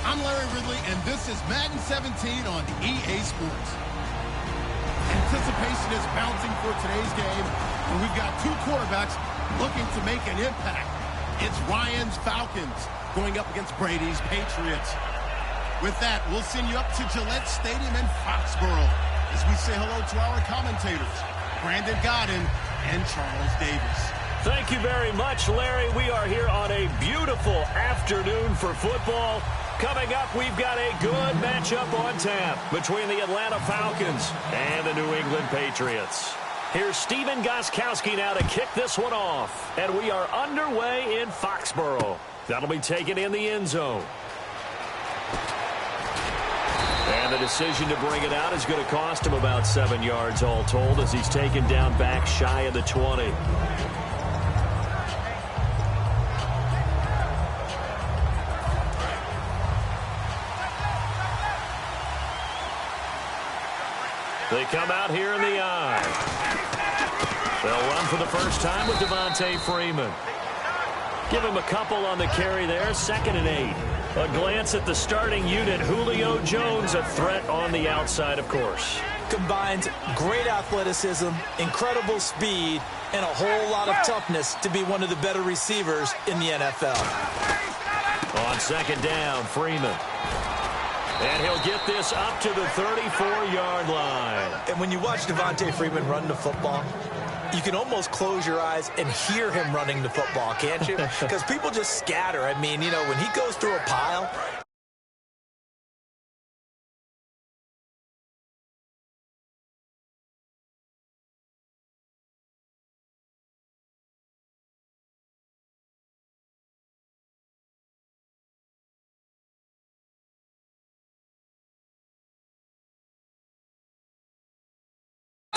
I'm Larry Ridley, and this is Madden 17 on EA Sports. Anticipation is bouncing for today's game, and we've got two quarterbacks looking to make an impact. It's Ryan's Falcons going up against Brady's Patriots. With that, we'll send you up to Gillette Stadium in Foxborough as we say hello to our commentators, Brandon Godden and Charles Davis. Thank you very much, Larry. We are here on a beautiful afternoon for football. Coming up, we've got a good matchup on tap between the Atlanta Falcons and the New England Patriots. Here's Steven Gostkowski now to kick this one off. And we are underway in Foxborough. That'll be taken in the end zone. And the decision to bring it out is going to cost him about 7 yards all told as he's taken down back shy of the 20. They come out here in the eye. They'll run for the first time with Devontae Freeman. Give him a couple on the carry there, 2nd and 8. A glance at the starting unit. Julio Jones, a threat on the outside, of course. Combines great athleticism, incredible speed, and a whole lot of toughness to be one of the better receivers in the NFL. On 2nd down, Freeman. And he'll get this up to the 34-yard line. And when you watch Devontae Freeman run the football, you can almost close your eyes and hear him running the football, can't you? Because people just scatter. I mean, you know, when he goes through a pile,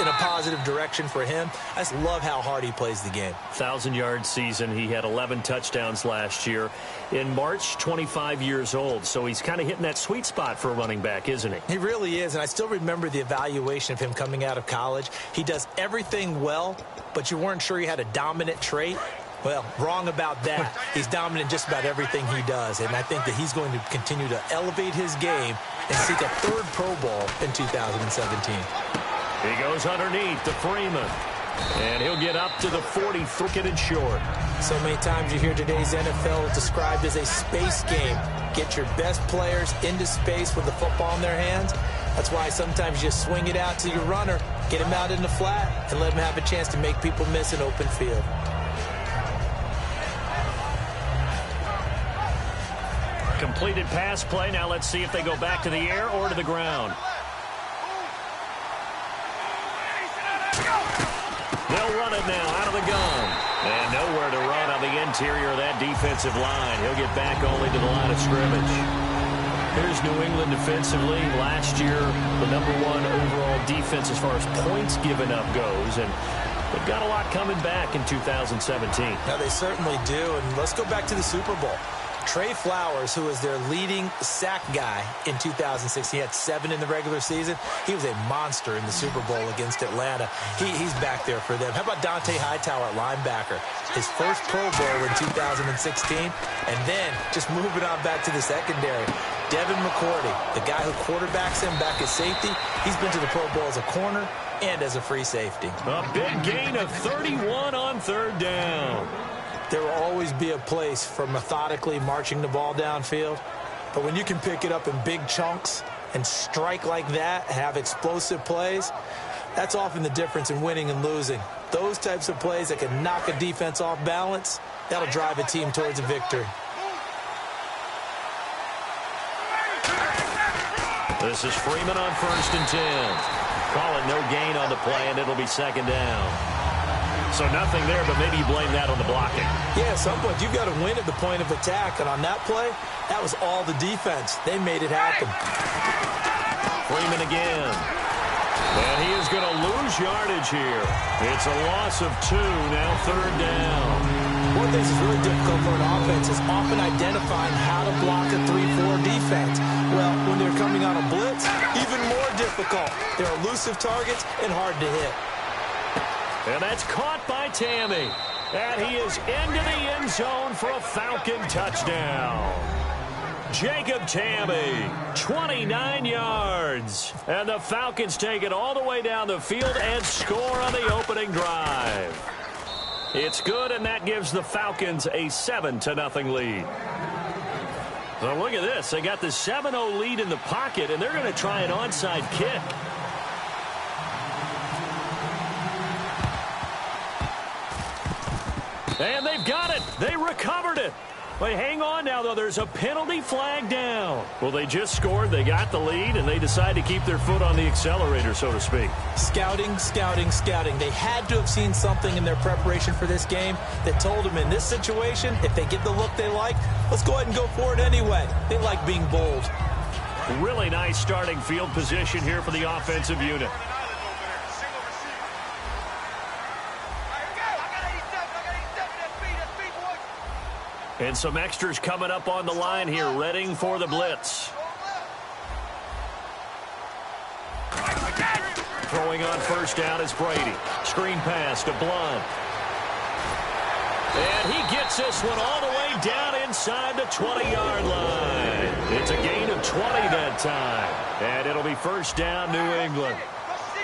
in a positive direction for him. I just love how hard he plays the game. 1,000-yard season. He had 11 touchdowns last year. In March, 25 years old. So he's kind of hitting that sweet spot for a running back, isn't he? He really is, and I still remember the evaluation of him coming out of college. He does everything well, but you weren't sure he had a dominant trait. Well, wrong about that. He's dominant in just about everything he does, and I think that he's going to continue to elevate his game and seek a 3rd Pro Bowl in 2017. He goes underneath to Freeman. And he'll get up to the 40, crooked and short. So many times you hear today's NFL described as a space game. Get your best players into space with the football in their hands. That's why sometimes you just swing it out to your runner, get him out in the flat, and let him have a chance to make people miss an open field. completed pass play. Now let's see if they go back to the air or to the ground. They'll run it now out of the gun. And nowhere to run on the interior of that defensive line. He'll get back only to the line of scrimmage. Here's New England defensively. Last year, the #1 overall defense as far as points given up goes. And they've got a lot coming back in 2017. Yeah, they certainly do. And let's go back to the Super Bowl. Trey Flowers, who was their leading sack guy in 2016, he had 7 in the regular season. He was a monster in the Super Bowl against Atlanta. He's back there for them. How about Dante Hightower at linebacker? His first Pro Bowl in 2016, and then just moving on back to the secondary. Devin McCourty, the guy who quarterbacks him back at safety, he's been to the Pro Bowl as a corner and as a free safety. A big gain of 31 on 3rd down. There will always be a place for methodically marching the ball downfield. But when you can pick it up in big chunks and strike like that, have explosive plays, that's often the difference in winning and losing. Those types of plays that can knock a defense off balance, that'll drive a team towards a victory. This is Freeman on 1st and 10. Call it no gain on the play, and it'll be 2nd down. So nothing there, but maybe you blame that on the blocking. Yeah, at some point you've got to win at the point of attack. And on that play, that was all the defense. They made it happen. Freeman again. And he is going to lose yardage here. It's a loss of 2, now 3rd down. One thing that's really difficult for an offense is often identifying how to block a 3-4 defense. Well, when they're coming on a blitz, even more difficult. They're elusive targets and hard to hit. And that's caught by Tammy. And he is into the end zone for a Falcon touchdown. Jacob Tammy, 29 yards. And the Falcons take it all the way down the field and score on the opening drive. It's good, and that gives the Falcons a 7-0 lead. So look at this. They got the 7-0 lead in the pocket, and they're going to try an onside kick. And they've got it. They recovered it. But hang on now, though. There's a penalty flag down. Well, they just scored. They got the lead, and they decide to keep their foot on the accelerator, so to speak. Scouting, scouting, scouting. They had to have seen something in their preparation for this game that told them in this situation, if they get the look they like, let's go ahead and go for it anyway. They like being bold. Really nice starting field position here for the offensive unit. And some extras coming up on the line here, readying for the blitz. Throwing on 1st down is Brady. Screen pass to Blunt. And he gets this one all the way down inside the 20-yard line. It's a gain of 20 that time. And it'll be 1st down, New England.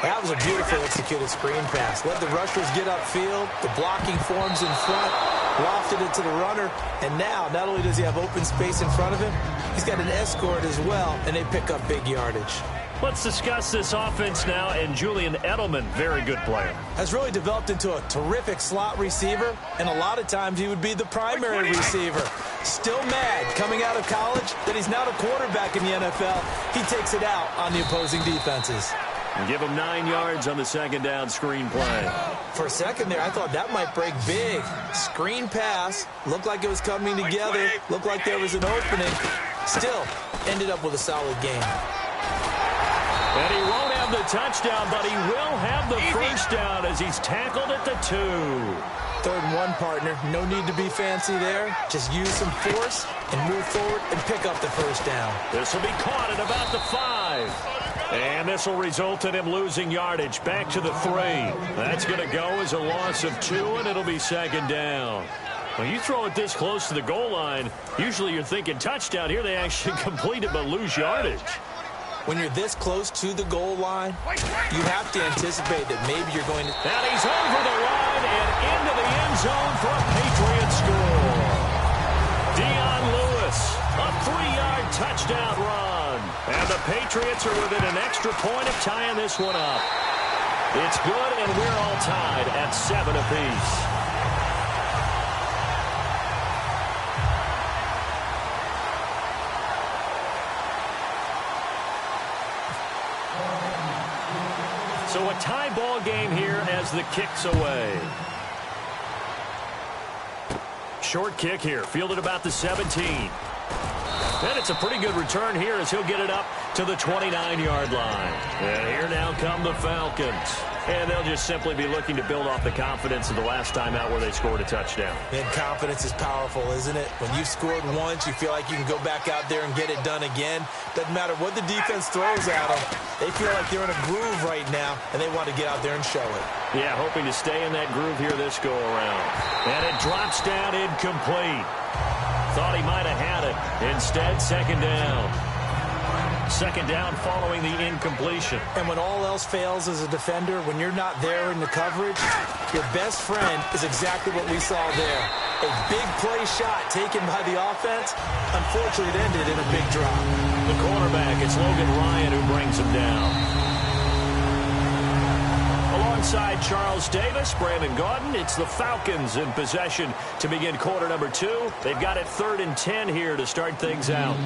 That was a beautifully executed screen pass. Let the rushers get upfield. The blocking forms in front. Lofted it to the runner. And now, not only does he have open space in front of him, he's got an escort as well, and they pick up big yardage. Let's discuss this offense now, and Julian Edelman, very good player. Has really developed into a terrific slot receiver, and a lot of times he would be the primary receiver. Still mad coming out of college that he's not a quarterback in the NFL. He takes it out on the opposing defenses. And give him 9 yards on the 2nd down screen play. For a second there, I thought that might break big. Screen pass. Looked like it was coming together. Looked like there was an opening. Still, ended up with a solid game. And he won't have the touchdown, but he will have the 1st down as he's tackled at the 2. 3rd and 1, partner. No need to be fancy there. Just use some force and move forward and pick up the 1st down. This will be caught at about the 5. And this will result in him losing yardage back to the 3. That's going to go as a loss of 2, and it'll be 2nd down. When you throw it this close to the goal line, usually you're thinking touchdown. Here they actually complete it but lose yardage. When you're this close to the goal line, you have to anticipate that maybe you're going to... And he's over the line and into the end zone for a Patriot score. Dion Lewis, a 3-yard touchdown run. And the Patriots are within an extra point of tying this one up. It's good, and we're all tied at 7 apiece. tie ball game here as the kick's away. Short kick here, fielded about the 17. And it's a pretty good return here as he'll get it up to the 29-yard line. And here now come the Falcons. And they'll just simply be looking to build off the confidence of the last time out where they scored a touchdown. And confidence is powerful, isn't it? When you've scored once, you feel like you can go back out there and get it done again. Doesn't matter what the defense throws at them. They feel like they're in a groove right now, and they want to get out there and show it. Yeah, hoping to stay in that groove here this go-around. And it drops down incomplete. Thought he might have had it. Instead, second down. Second down following the incompletion. And when all else fails as a defender, when you're not there in the coverage, your best friend is exactly what we saw there. A big play shot taken by the offense. Unfortunately, it ended in a big drop. The cornerback, it's Logan Ryan who brings him down. Alongside Charles Davis, Brandon Gaudin, it's the Falcons in possession to begin quarter number 2. They've got it 3rd and 10 here to start things out.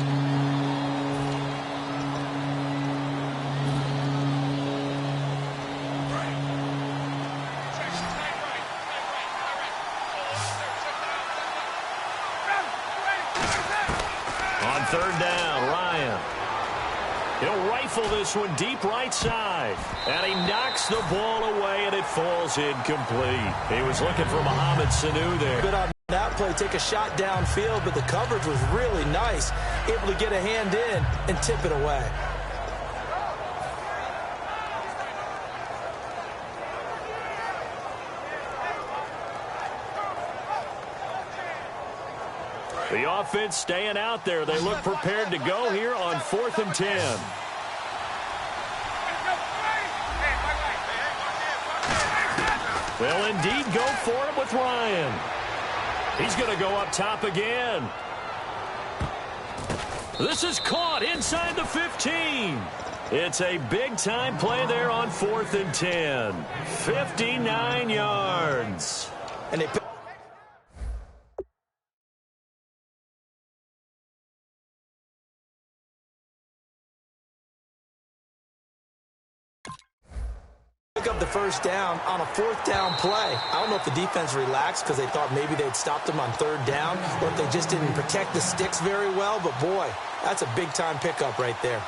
On 3rd down, Ryan. He'll rifle this one deep right side. And he knocks the ball away, and it falls incomplete. He was looking for Mohamed Sanu there. Good on that play. Take a shot downfield, but the coverage was really nice. Able to get a hand in and tip it away. The offense staying out there. They look prepared to go here on 4th and 10. They'll indeed go for it with Ryan. He's going to go up top again. This is caught inside the 15. It's a big-time play there on 4th and 10. 59 yards. And they pick up the first down on a 4th down play. I don't know if the defense relaxed because they thought maybe they'd stopped them on 3rd down, or if they just didn't protect the sticks very well. But, boy, that's a big-time pickup right there.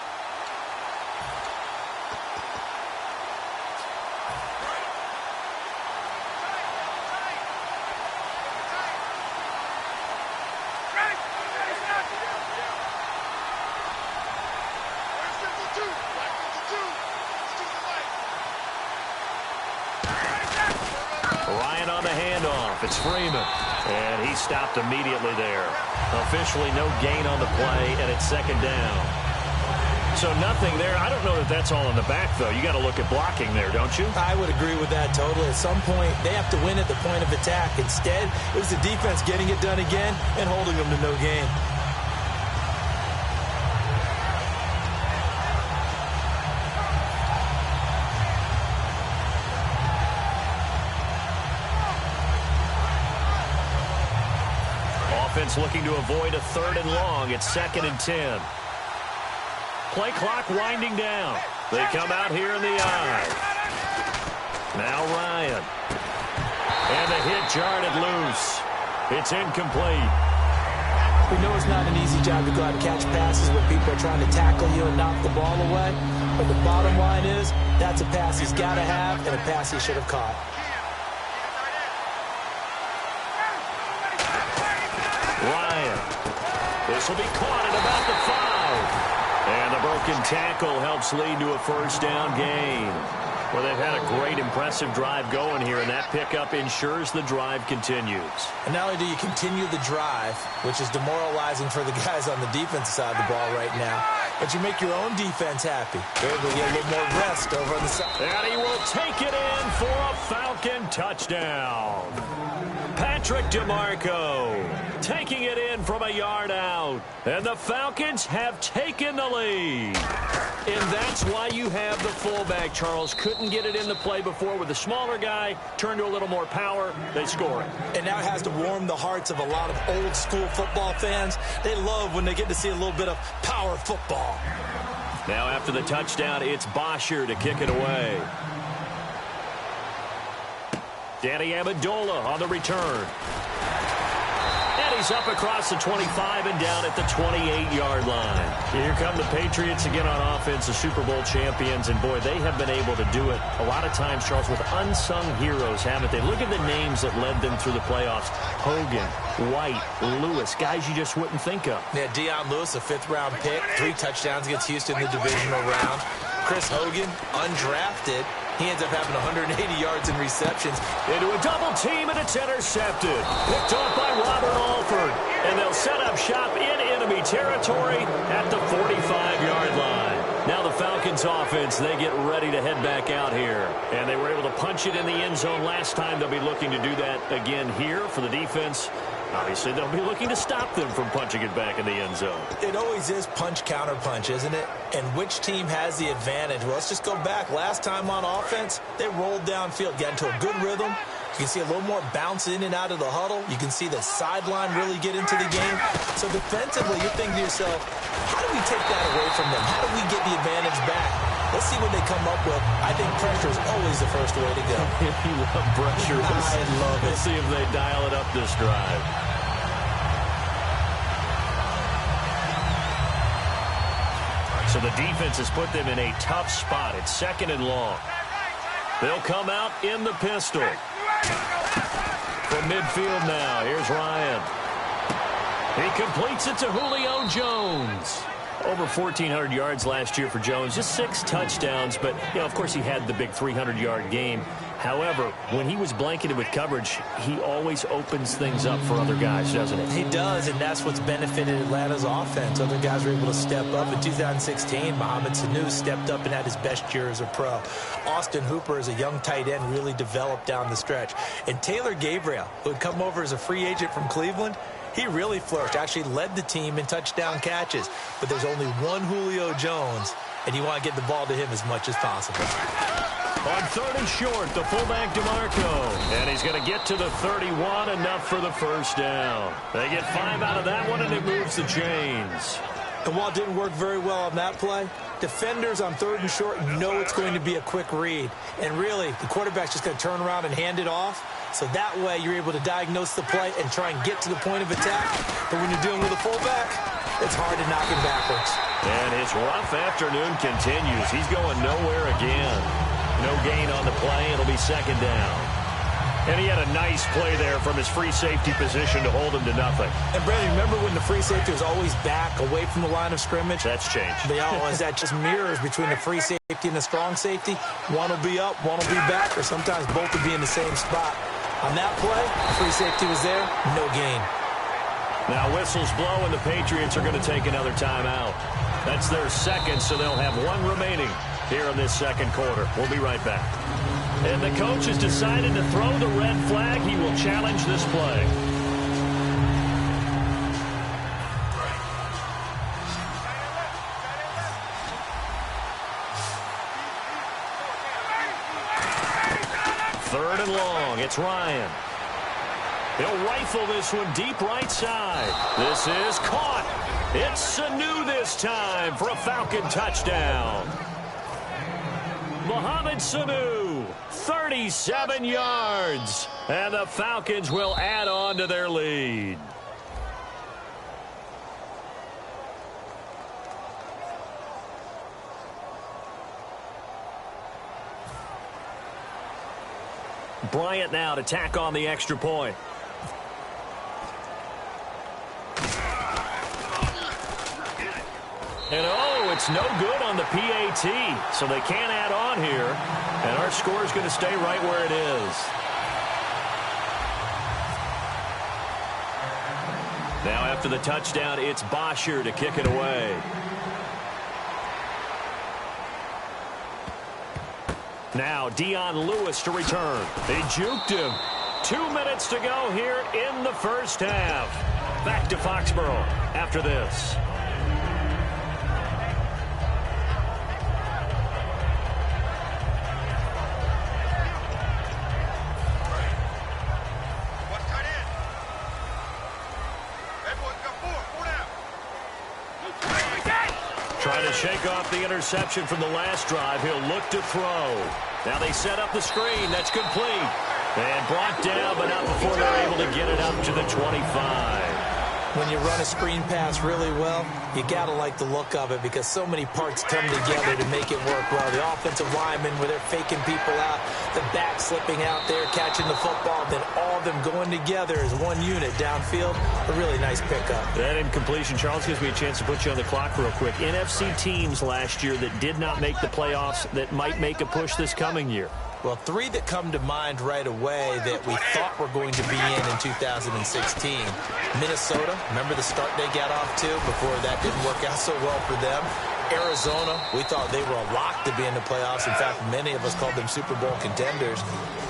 It's Freeman, and he stopped immediately there. Officially no gain on the play, and it's 2nd down. So nothing there. I don't know that that's all in the back, though. You got to look at blocking there, don't you? I would agree with that totally. At some point, they have to win at the point of attack. Instead, it was the defense getting it done again and holding them to no gain. Offense looking to avoid a 3rd and long. It's 2nd and 10. Play clock winding down. They come out here in the eye. Now Ryan. And the hit jarred it loose. It's incomplete. We know it's not an easy job to go out and catch passes when people are trying to tackle you and knock the ball away. But the bottom line is, that's a pass he's got to have and a pass he should have caught. Ryan. This will be caught at about the 5. And the broken tackle helps lead to a 1st down gain. Well, they've had a great, impressive drive going here, and that pickup ensures the drive continues. And not only do you continue the drive, which is demoralizing for the guys on the defensive side of the ball right now, but you make your own defense happy. They're able to get a little more rest over on the side. And he will take it in for a Falcon touchdown. Patrick DeMarco taking it in from a yard out. And the Falcons have taken the lead. And that's why you have the fullback, Charles. Couldn't get it in the play before with the smaller guy. Turned to a little more power. They score it. And now it has to warm the hearts of a lot of old-school football fans. They love when they get to see a little bit of power football. Now after the touchdown, it's Bosher to kick it away. Danny Amendola on the return. And he's up across the 25 and down at the 28-yard line. Here come the Patriots again on offense, the Super Bowl champions. And, boy, they have been able to do it a lot of times, Charles, with unsung heroes, haven't they? Look at the names that led them through the playoffs. Hogan, White, Lewis, guys you just wouldn't think of. Yeah, Deion Lewis, a fifth-round pick, 3 touchdowns against Houston in the divisional round. Chris Hogan, undrafted. He ends up having 180 yards in receptions. Into a double team, and it's intercepted. Picked off by Robert Alford. And they'll set up shop in enemy territory at the 45-yard line. Now the Falcons offense, they get ready to head back out here. And they were able to punch it in the end zone last time. They'll be looking to do that again here for the defense. Obviously, they'll be looking to stop them from punching it back in the end zone. It always is punch, counter punch, isn't it? And which team has the advantage? Well, let's just go back. Last time on offense, they rolled downfield, got into a good rhythm. You can see a little more bounce in and out of the huddle. You can see the sideline really get into the game. So defensively, you're thinking to yourself, how do we take that away from them? How do we get the advantage back? Let's see what they come up with. I think pressure is always the first way to go. You love pressure. I love it. Let's see if they dial it up this drive. So the defense has put them in a tough spot. It's 2nd and long. They'll come out in the pistol. From midfield now, here's Ryan. He completes it to Julio Jones. Over 1,400 yards last year for Jones. Just 6 touchdowns, but, you know, of course he had the big 300-yard game. However, when he was blanketed with coverage, he always opens things up for other guys, doesn't he? He does, and that's what's benefited Atlanta's offense. Other guys were able to step up. In 2016, Mohamed Sanu stepped up and had his best year as a pro. Austin Hooper, as a young tight end, really developed down the stretch. And Taylor Gabriel, who had come over as a free agent from Cleveland, he really flourished, actually led the team in touchdown catches. But there's only one Julio Jones, and you want to get the ball to him as much as possible. On 3rd and short, the fullback DeMarco. And he's going to get to the 31, enough for the first down. They get 5 out of that one, and it moves the chains. And while it didn't work very well on that play, defenders on 3rd and short know it's going to be a quick read. And really, the quarterback's just going to turn around and hand it off. So that way, you're able to diagnose the play and try and get to the point of attack. But when you're dealing with a fullback, it's hard to knock him backwards. And his rough afternoon continues. He's going nowhere again. No gain on the play. It'll be 2nd down. And he had a nice play there from his free safety position to hold him to nothing. And, Brandon, remember when the free safety was always back, away from the line of scrimmage? That's changed. They always that just mirrors between the free safety and the strong safety. One will be up, one will be back, or sometimes both will be in the same spot. On that play, free safety was there, no gain. Now whistles blow, and the Patriots are going to take another timeout. That's their 2nd, so they'll have 1 remaining here in this 2nd quarter. We'll be right back. And the coach has decided to throw the red flag. He will challenge this play. Third and long. It's Ryan. He'll rifle this one deep right side. This is caught. It's Sanu this time for a Falcon touchdown. Mohamed Sanu, 37 yards. And the Falcons will add on to their lead. Bryant now to tack on the extra point. And, oh, it's no good on the PAT, so they can't add on here. And our score is going to stay right where it is. Now after the touchdown, it's Bosher to kick it away. Now Deion Lewis to return. They juked him. 2 minutes to go here in the first half. Back to Foxborough after this. Trying to shake off the interception from the last drive. He'll look to throw. Now they set up the screen. That's complete. And brought down, but not before they're able to get it up to the 25. When you run a screen pass really well, you got to like the look of it because so many parts come together to make it work well. The offensive linemen, where they're faking people out, the back slipping out there, catching the football, then all of them going together as one unit downfield. A really nice pickup. That incompletion, Charles, gives me a chance to put you on the clock real quick. NFC teams last year that did not make the playoffs that might make a push this coming year. Well, three that come to mind right away that we thought were going to be in 2016. Minnesota, remember the start they got off to before that didn't work out so well for them. Arizona, we thought they were a lock to be in the playoffs. In fact, many of us called them Super Bowl contenders.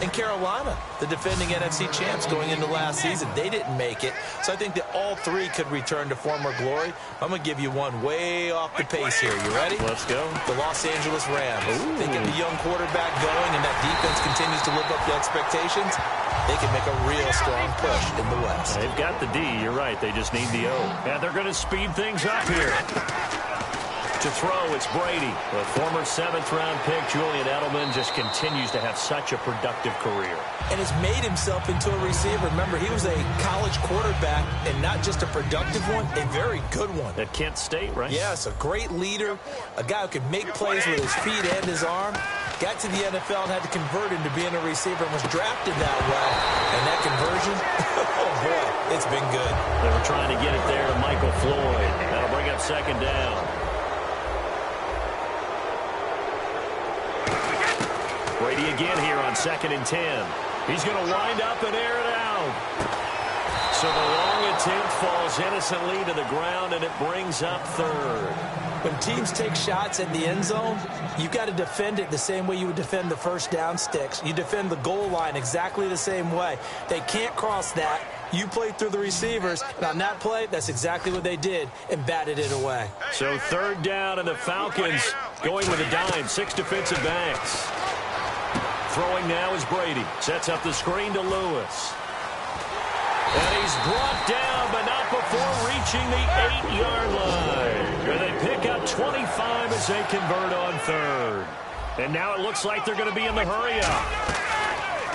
And Carolina, the defending NFC champs going into last season, they didn't make it. So I think that all three could return to former glory. I'm going to give you one way off the pace here. You ready? Let's go. The Los Angeles Rams. They get the young quarterback going, and that defense continues to live up to expectations. They can make a real strong push in the West. They've got the D. You're right. They just need the O. And they're going to speed things up here. To throw, it's Brady. The former 7th-round pick, Julian Edelman, just continues to have such a productive career. And has made himself into a receiver. Remember, he was a college quarterback, and not just a productive one, a very good one. At Kent State, right? Yes, a great leader, a guy who could make plays with his feet and his arm. Got to the NFL and had to convert into being a receiver and was drafted that way. And that conversion, oh boy, it's been good. They were trying to get it there to Michael Floyd. That'll bring up 2nd down. Brady again here on 2nd and 10. He's going to wind up and air it out. So the long attempt falls innocently to the ground, and it brings up 3rd. When teams take shots at the end zone, you've got to defend it the same way you would defend the first down sticks. You defend the goal line exactly the same way. They can't cross that. You play through the receivers, and on that play, that's exactly what they did and batted it away. So 3rd down, and the Falcons going with a dime. 6 defensive backs. Throwing now is Brady. Sets up the screen to Lewis. And he's brought down, but not before reaching the 8-yard line. And they pick up 25 as they convert on 3rd. And now it looks like they're going to be in the hurry-up.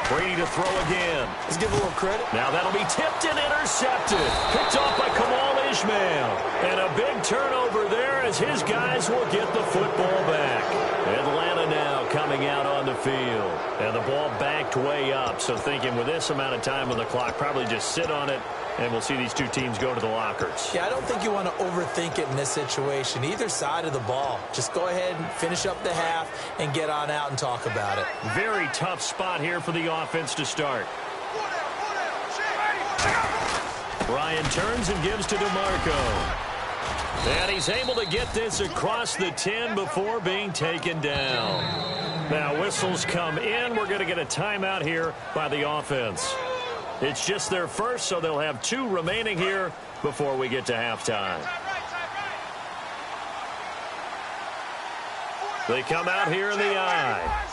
Brady to throw again. Let's give a little credit. Now that'll be tipped and intercepted. Picked off by Kamal Ishmael. And a big turnover there as his guys will get the football back. Atlanta now coming out on the field. And the ball backed way up. So thinking with this amount of time on the clock, probably just sit on it, and we'll see these two teams go to the lockers. Yeah, I don't think you want to overthink it in this situation. Either side of the ball. Just go ahead and finish up the half and get on out and talk about it. Very tough spot here for the offense to start. Ryan turns and gives to DeMarco. And he's able to get this across the 10 before being taken down. Now whistles come in. We're going to get a timeout here by the offense. It's just their first, so they'll have 2 remaining here before we get to halftime. They come out here in the I.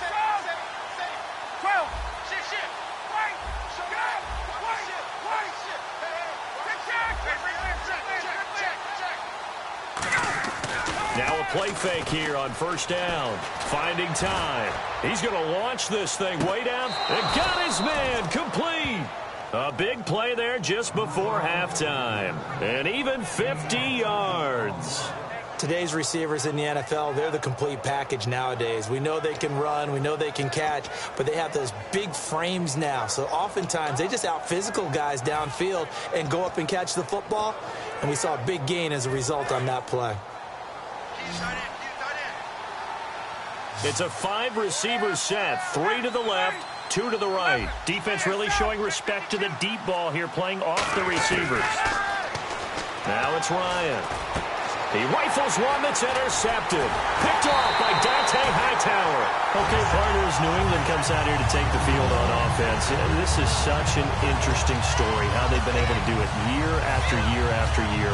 Now a play fake here on 1st down. Finding time. He's going to launch this thing way down. And got his man complete. A big play there just before halftime. And even 50 yards. Today's receivers in the NFL, they're the complete package nowadays. We know they can run, we know they can catch, but they have those big frames now. So oftentimes they just out-physical guys downfield and go up and catch the football. And we saw a big gain as a result on that play. It's a 5-receiver set. 3 to the left, 2 to the right. Defense really showing respect to the deep ball here, playing off the receivers. Now it's Ryan. He rifles one that's intercepted. Picked off by Dante Hightower. Okay, partners, New England comes out here to take the field on offense. And this is such an interesting story, how they've been able to do it year after year after year.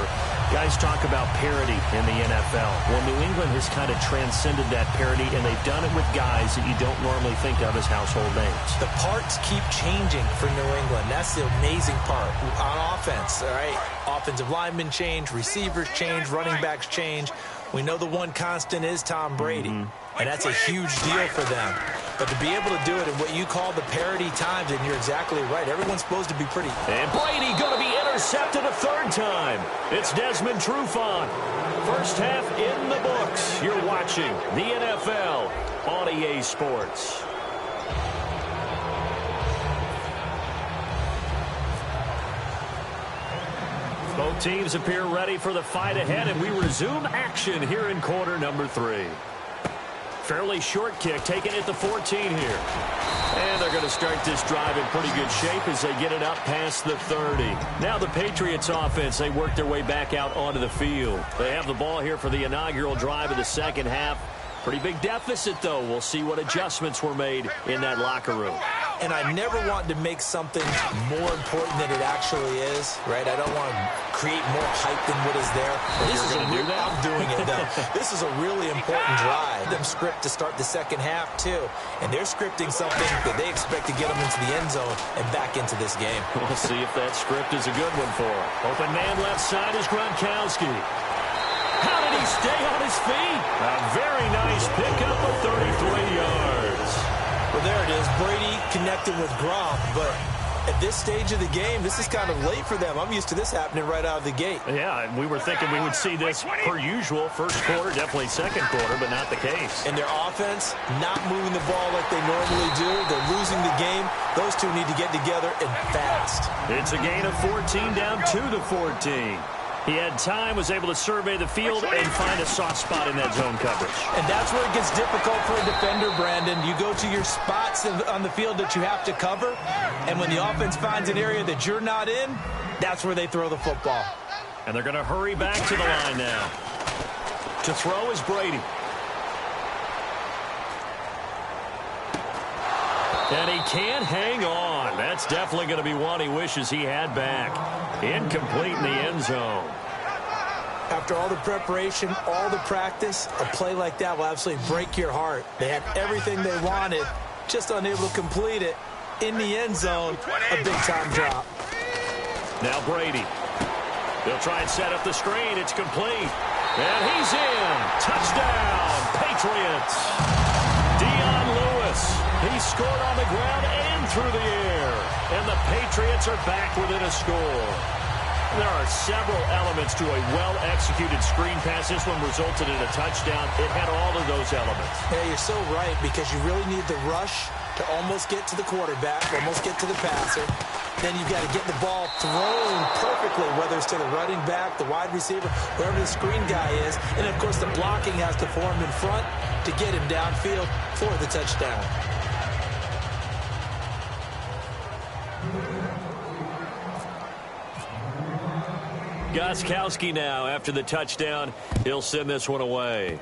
Guys talk about parity in the NFL. Well, New England has kind of transcended that parity, and they've done it with guys that you don't normally think of as household names. The parts keep changing for New England. That's the amazing part on offense, all right? Offensive linemen change, receivers change, running backs change. We know the one constant is Tom Brady. and that's a huge deal for them. But to be able to do it in what you call the parity times, and you're exactly right, everyone's supposed to be pretty. And Brady going to be intercepted a third time. It's Desmond Trufant. First half in the books. You're watching the NFL on EA Sports. Both teams appear ready for the fight ahead, and we resume action here in quarter number 3. Fairly short kick, taken at the 14 here. And they're going to start this drive in pretty good shape as they get it up past the 30. Now the Patriots offense, they work their way back out onto the field. They have the ball here for the inaugural drive of the second half. Pretty big deficit, though. We'll see what adjustments were made in that locker room. And I never want to make something more important than it actually is, right? I don't want to create more hype than what is there. This is going to do that? I'm doing it, though. This is a really important drive. Them script to start the second half, too. And they're scripting something that they expect to get them into the end zone and back into this game. We'll see if that script is a good one for them. Open man left side is Gronkowski. How did he stay on his feet? A very nice pickup of 33 yards. Well, there it is. Brady connecting with Gronk, but at this stage of the game, this is kind of late for them. I'm used to this happening right out of the gate. Yeah, we were thinking we would see this per usual. First quarter, definitely second quarter, but not the case. And their offense not moving the ball like they normally do. They're losing the game. Those two need to get together and fast. It's a gain of 14 down to the 14. He had time, was able to survey the field and find a soft spot in that zone coverage. And that's where it gets difficult for a defender, Brandon. You go to your spots on the field that you have to cover, and when the offense finds an area that you're not in, that's where they throw the football. And they're going to hurry back to the line now. To throw is Brady. And he can't hang on. That's definitely going to be one he wishes he had back. Incomplete in the end zone. After all the preparation, all the practice, a play like that will absolutely break your heart. They had everything they wanted, just unable to complete it. In the end zone, a big-time drop. Now Brady. They'll try and set up the screen. It's complete. And he's in. Touchdown, Patriots. Dion Lewis. He scored on the ground and through the air. And the Patriots are back within a score. There are several elements to a well-executed screen pass. This one resulted in a touchdown. It had all of those elements. Yeah, you're so right, because you really need the rush to almost get to the quarterback, almost get to the passer. Then you've got to get the ball thrown perfectly, whether it's to the running back, the wide receiver, wherever the screen guy is. And, of course, the blocking has to form in front to get him downfield for the touchdown. Gostkowski now after the touchdown. He'll send this one away.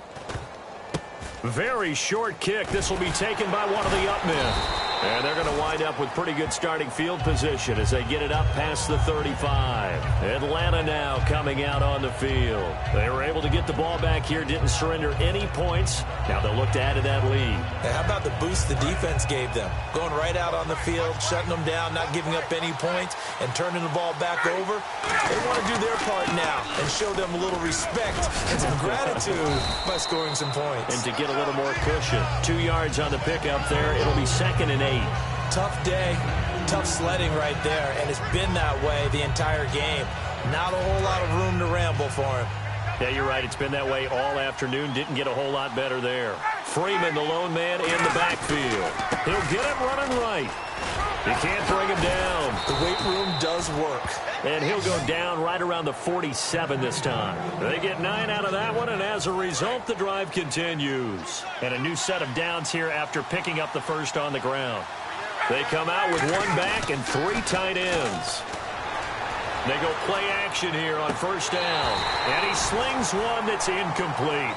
Very short kick. This will be taken by one of the up men. And they're going to wind up with pretty good starting field position as they get it up past the 35. Atlanta now coming out on the field. They were able to get the ball back here, didn't surrender any points. Now they'll look to add to that lead. Hey, how about the boost the defense gave them? Going right out on the field, shutting them down, not giving up any points, and turning the ball back over. They want to do their part now and show them a little respect and some gratitude by scoring some points. And to get a little more cushion. 2 yards on the pickup there. It'll be 2nd and 8. Tough day, tough sledding right there, and it's been that way the entire game. Not a whole lot of room to ramble for him. Yeah, you're right. It's been that way all afternoon. Didn't get a whole lot better there. Freeman, the lone man in the backfield. He'll get him running right. You can't bring him down. The weight room does work. And he'll go down right around the 47 this time. They get 9 out of that one, and as a result, the drive continues. And a new set of downs here after picking up the first on the ground. They come out with 1 back and 3 tight ends. They go play action here on first down. And he slings one that's incomplete.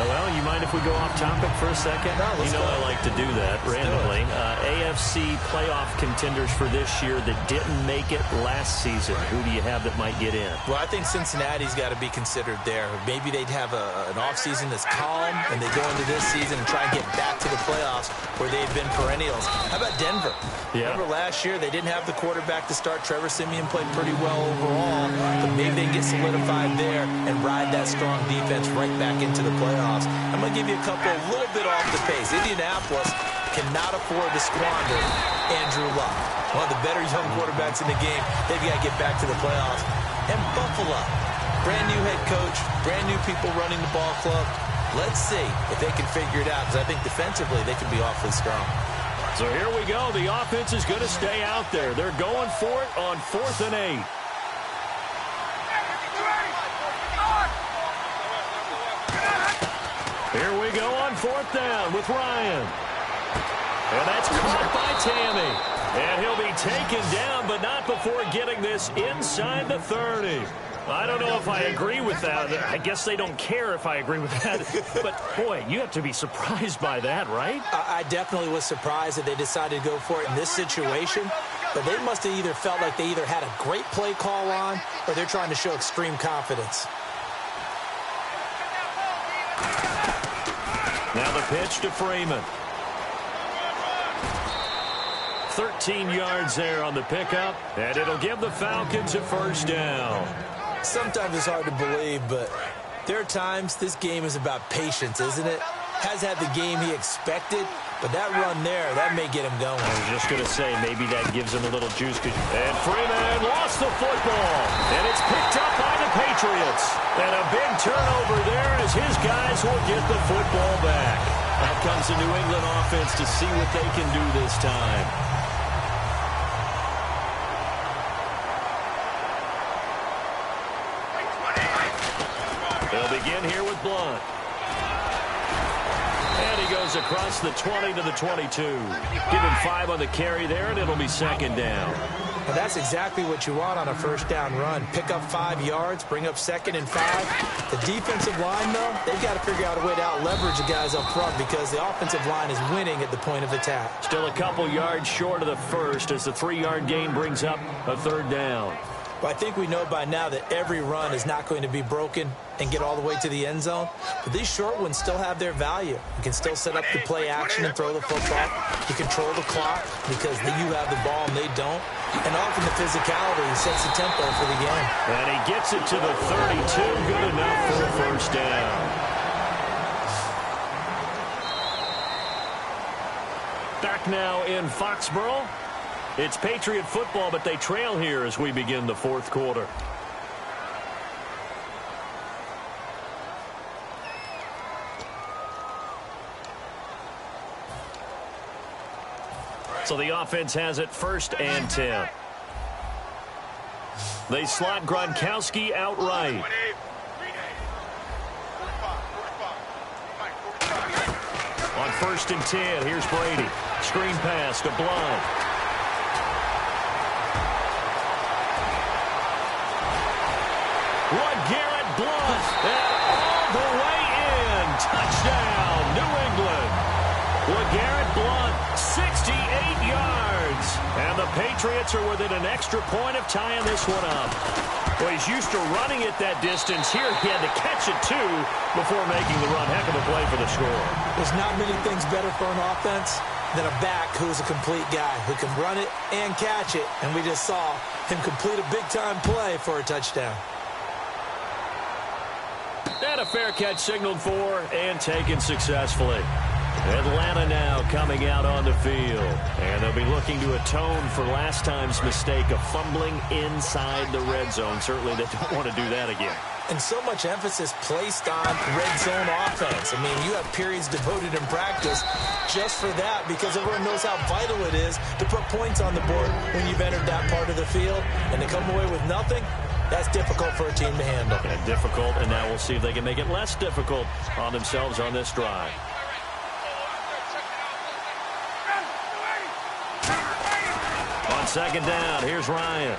Well, you mind if we go off topic for a second? No, you know I like to do that randomly. AFC playoff contenders for this year that didn't make it last season. Who do you have that might get in? Well, I think Cincinnati's got to be considered there. Maybe they'd have an offseason that's calm, and they go into this season and try and get back to the playoffs where they've been perennials. How about Denver? Yeah. Remember last year they didn't have the quarterback to start. Trevor Siemian played pretty well overall, but maybe they can get solidified there and ride that strong defense right back into the playoffs. I'm going to give you a little bit off pace. Indianapolis cannot afford to squander Andrew Luck, one of the better young quarterbacks in the game. They've got to get back to the playoffs. And Buffalo, brand new head coach, brand new people running the ball club. Let's see if they can figure it out, because I think defensively they can be awfully strong. So here we go. The offense is going to stay out there. They're going for it on 4th and 8. Here we go on 4th down with Ryan. And that's caught by Tammy. And he'll be taken down, but not before getting this inside the 30. I don't know if I agree with that. I guess they don't care if I agree with that. But, boy, you have to be surprised by that, right? I definitely was surprised that they decided to go for it in this situation. But they must have either felt like they either had a great play call on or they're trying to show extreme confidence. Now the pitch to Freeman. 13 yards there on the pickup, and it'll give the Falcons a first down. Sometimes it's hard to believe, but there are times this game is about patience, isn't it? Has had the game he expected, but that run there, that may get him going. I was just going to say, maybe that gives him a little juice. And Freeman lost the football, and it's picked up by the Patriots. And a big turnover there as his guys will get the football back. Out comes the New England offense to see what they can do this time. They'll begin here with Blunt. And he goes across the 20 to the 22. Give him 5 on the carry there, and it'll be 2nd down. Well, that's exactly what you want on a first down run. Pick up 5 yards, bring up 2nd and 5. The defensive line, though, they've got to figure out a way to out-leverage the guys up front because the offensive line is winning at the point of attack. Still a couple yards short of the first as the 3-yard gain brings up a 3rd down. Well, I think we know by now that every run is not going to be broken and get all the way to the end zone. But these short ones still have their value. You can still set up the play action and throw the football. You control the clock because you have the ball and they don't. And often the physicality sets the tempo for the game. And he gets it to the 32. Good enough for a first down. Back now in Foxborough. It's Patriot football, but they trail here as we begin the 4th quarter. So the offense has it 1st and 10. They slot Gronkowski outright. On 1st and 10, here's Brady. Screen pass to Blunt. Garrett Blunt, and all the way in. Touchdown, New England. Garrett Blunt, 68 yards. And the Patriots are within an extra point of tying this one up. Well, he's used to running it that distance. Here he had to catch it, too, before making the run. Heck of a play for the score. There's not many things better for an offense than a back who's a complete guy who can run it and catch it. And we just saw him complete a big-time play for a touchdown. And a fair catch signaled for and taken successfully. Atlanta now coming out on the field. And they'll be looking to atone for last time's mistake of fumbling inside the red zone. Certainly they don't want to do that again. And so much emphasis placed on red zone offense. I mean, you have periods devoted in practice just for that because everyone knows how vital it is to put points on the board when you've entered that part of the field. And to come away with nothing, that's difficult for a team to handle. And difficult, and now we'll see if they can make it less difficult on themselves on this drive. On 2nd down, here's Ryan.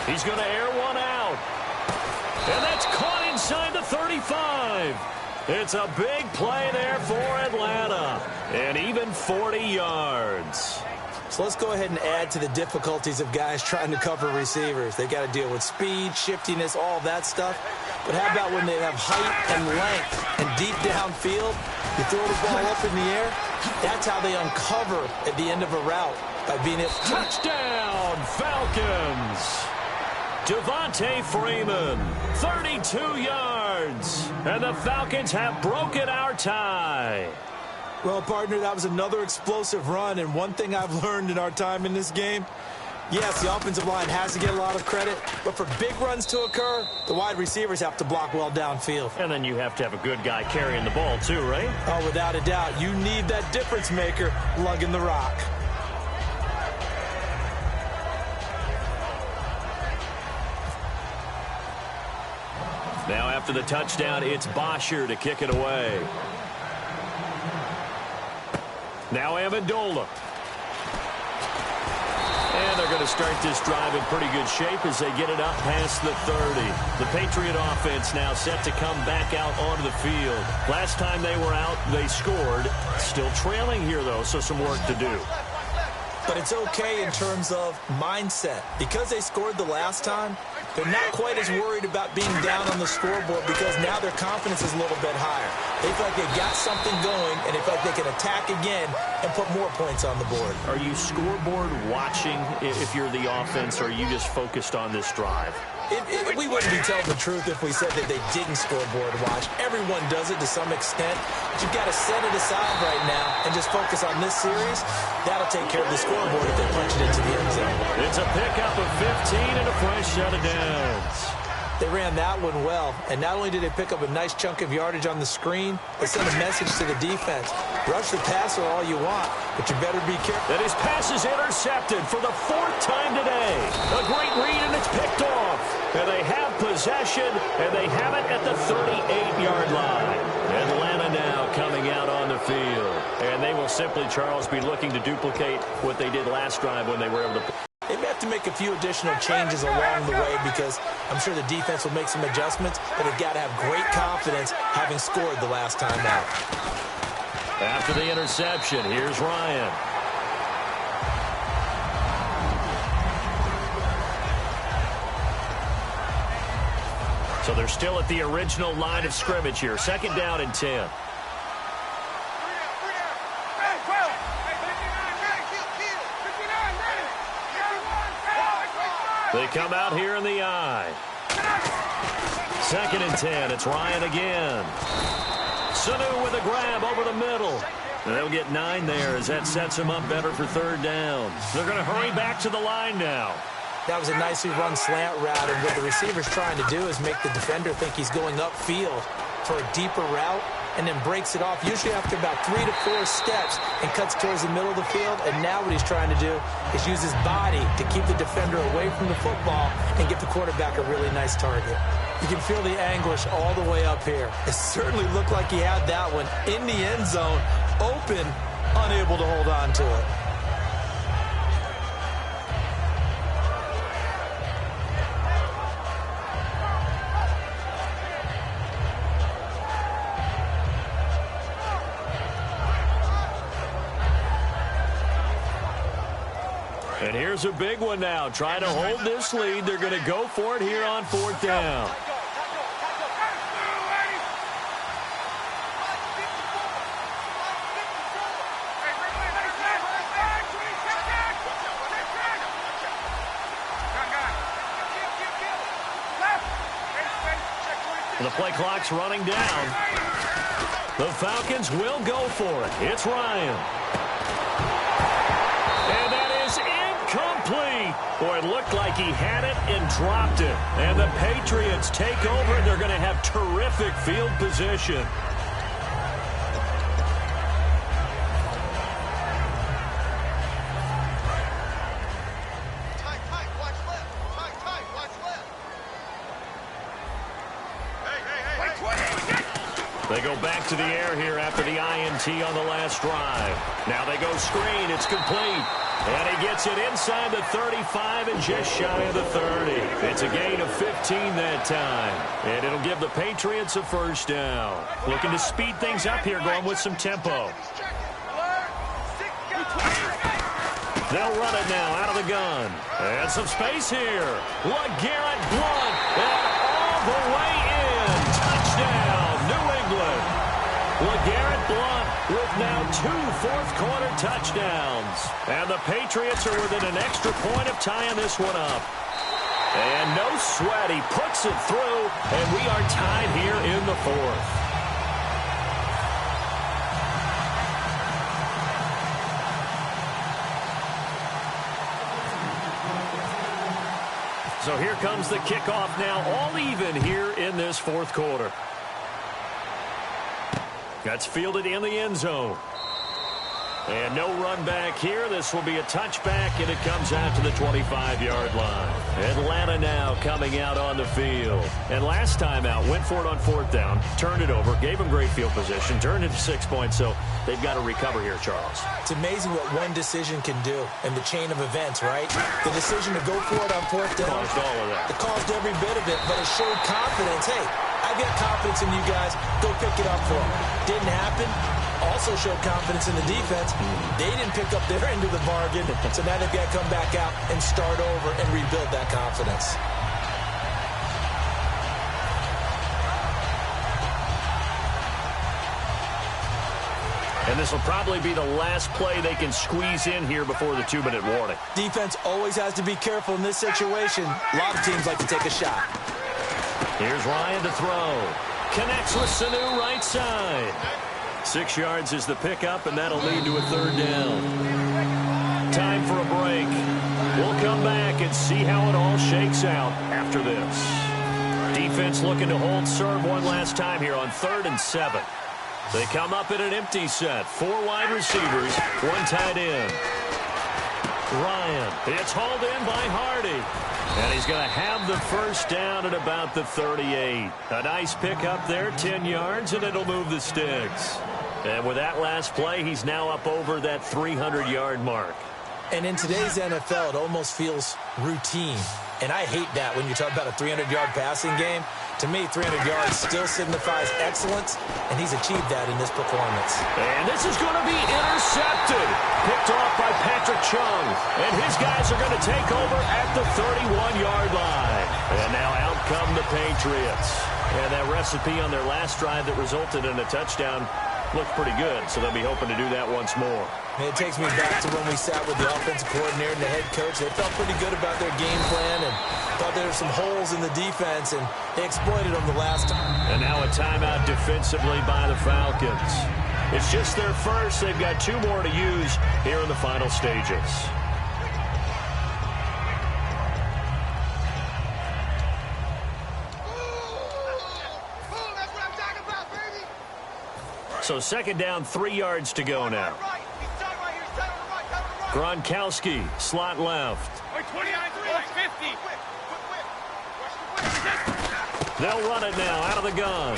He's going to air one out. And that's caught inside the 35. It's a big play there for Atlanta. And even 40 yards. So let's go ahead and add to the difficulties of guys trying to cover receivers. They've got to deal with speed, shiftiness, all that stuff. But how about when they have height and length and deep downfield? You throw the ball up in the air. That's how they uncover at the end of a route by being able to... Touchdown, Falcons! Devontae Freeman, 32 yards. And the Falcons have broken our tie. Well, partner, that was another explosive run, and one thing I've learned in our time in this game, yes, the offensive line has to get a lot of credit, but for big runs to occur, the wide receivers have to block well downfield. And then you have to have a good guy carrying the ball too, right? Oh, without a doubt. You need that difference maker lugging the rock. Now after the touchdown, it's Bosher to kick it away. Now Amendola. And they're going to start this drive in pretty good shape as they get it up past the 30. The Patriot offense now set to come back out onto the field. Last time they were out, they scored. Still trailing here, though, so some work to do. But it's okay in terms of mindset. Because they scored the last time, they're not quite as worried about being down on the scoreboard because now their confidence is a little bit higher. They feel like they got something going, and they feel like they can attack again and put more points on the board. Are you scoreboard watching if you're the offense, or are you just focused on this drive? We wouldn't be telling the truth if we said that they didn't scoreboard watch. Everyone does it to some extent. But you've got to set it aside right now and just focus on this series. That'll take care of the scoreboard if they punch it into the end zone. It's a pickup of 15 and a fresh set of downs. They ran that one well, and not only did they pick up a nice chunk of yardage on the screen, they sent a message to the defense. Rush the passer all you want, but you better be careful. And his pass is intercepted for the 4th time today. A great read, and it's picked off. And they have possession, and they have it at the 38-yard line. Atlanta now coming out on the field. And they will simply, Charles, be looking to duplicate what they did last drive when they were able to... They may have to make a few additional changes along the way because I'm sure the defense will make some adjustments, but they've got to have great confidence having scored the last time out. After the interception, here's Ryan. So they're still at the original line of scrimmage here. 2nd down and 10. They come out here in the eye. 2nd and 10. It's Ryan again. Sanu with a grab over the middle. And they'll get 9 there as that sets them up better for 3rd down. They're going to hurry back to the line now. That was a nicely run slant route, and what the receiver's trying to do is make the defender think he's going upfield for a deeper route and then breaks it off, usually after about 3 to 4 steps, and cuts towards the middle of the field. And now what he's trying to do is use his body to keep the defender away from the football and get the quarterback a really nice target. You can feel the anguish all the way up here. It certainly looked like he had that one in the end zone, open, unable to hold on to it. And here's a big one now. Trying to hold this lead. They're going to go for it here on 4th down. And the play clock's running down. The Falcons will go for it. It's Ryan. And that is incomplete. Boy, it looked like he had it and dropped it. And the Patriots take over, and they're going to have terrific field position. They go back to the air here after the INT on the last drive. Now they go screen. It's complete. And he gets it inside the 35 and just shy of the 30. It's a gain of 15 that time. And it'll give the Patriots a 1st down. Looking to speed things up here, going with some tempo. They'll run it now out of the gun. And some space here. LeGarrette Blount. And all the way in. Touchdown, New England. LeGarrette Blount with now 2 fourth-quarter touchdowns. And the Patriots are within an extra point of tying this one up. And no sweat. He puts it through, and we are tied here in the 4th. So here comes the kickoff now, all even here in this fourth quarter. That's fielded in the end zone. And no run back here. This will be a touchback, and it comes out to the 25-yard line. Atlanta now coming out on the field. And last time out, went for it on fourth down, turned it over, gave them great field position, turned it to 6 points, so they've got to recover here, Charles. It's amazing what one decision can do in the chain of events, right? The decision to go for it on fourth down. Caused all of that. It caused every bit of it, but it showed confidence. Hey, I've got confidence in you guys. Go pick it up for them. Didn't happen. Also showed confidence in the defense. They didn't pick up their end of the bargain, so now they've got to come back out and start over and rebuild that confidence. And this will probably be the last play they can squeeze in here before the 2-minute warning. Defense always has to be careful in this situation. A lot of teams like to take a shot. Here's Ryan to throw. Connects with Sanu right side. 6 yards is the pickup, and that'll lead to a third down. Time for a break. We'll come back and see how it all shakes out after this. Defense looking to hold serve one last time here on 3rd and 7. They come up in an empty set. 4 wide receivers, 1 tight end. Ryan, it's hauled in by Hardy. And he's going to have the first down at about the 38. A nice pickup there, 10 yards, and it'll move the sticks. And with that last play, he's now up over that 300-yard mark. And in today's NFL, it almost feels routine. And I hate that when you talk about a 300-yard passing game. To me, 300 yards still signifies excellence, and he's achieved that in this performance. And this is going to be intercepted. Picked off by Patrick Chung. And his guys are going to take over at the 31-yard line. And now out come the Patriots. And that recipe on their last drive that resulted in a touchdown looked pretty good, so they'll be hoping to do that once more. And it takes me back to when we sat with the offensive coordinator and the head coach. They felt pretty good about their game plan and thought there were some holes in the defense, and they exploited them the last time. And now a timeout defensively by the Falcons. It's just their first. They've got 2 more to use here in the final stages. So 2nd down, 3 yards to go now. Gronkowski, slot left. They'll run it now out of the gun.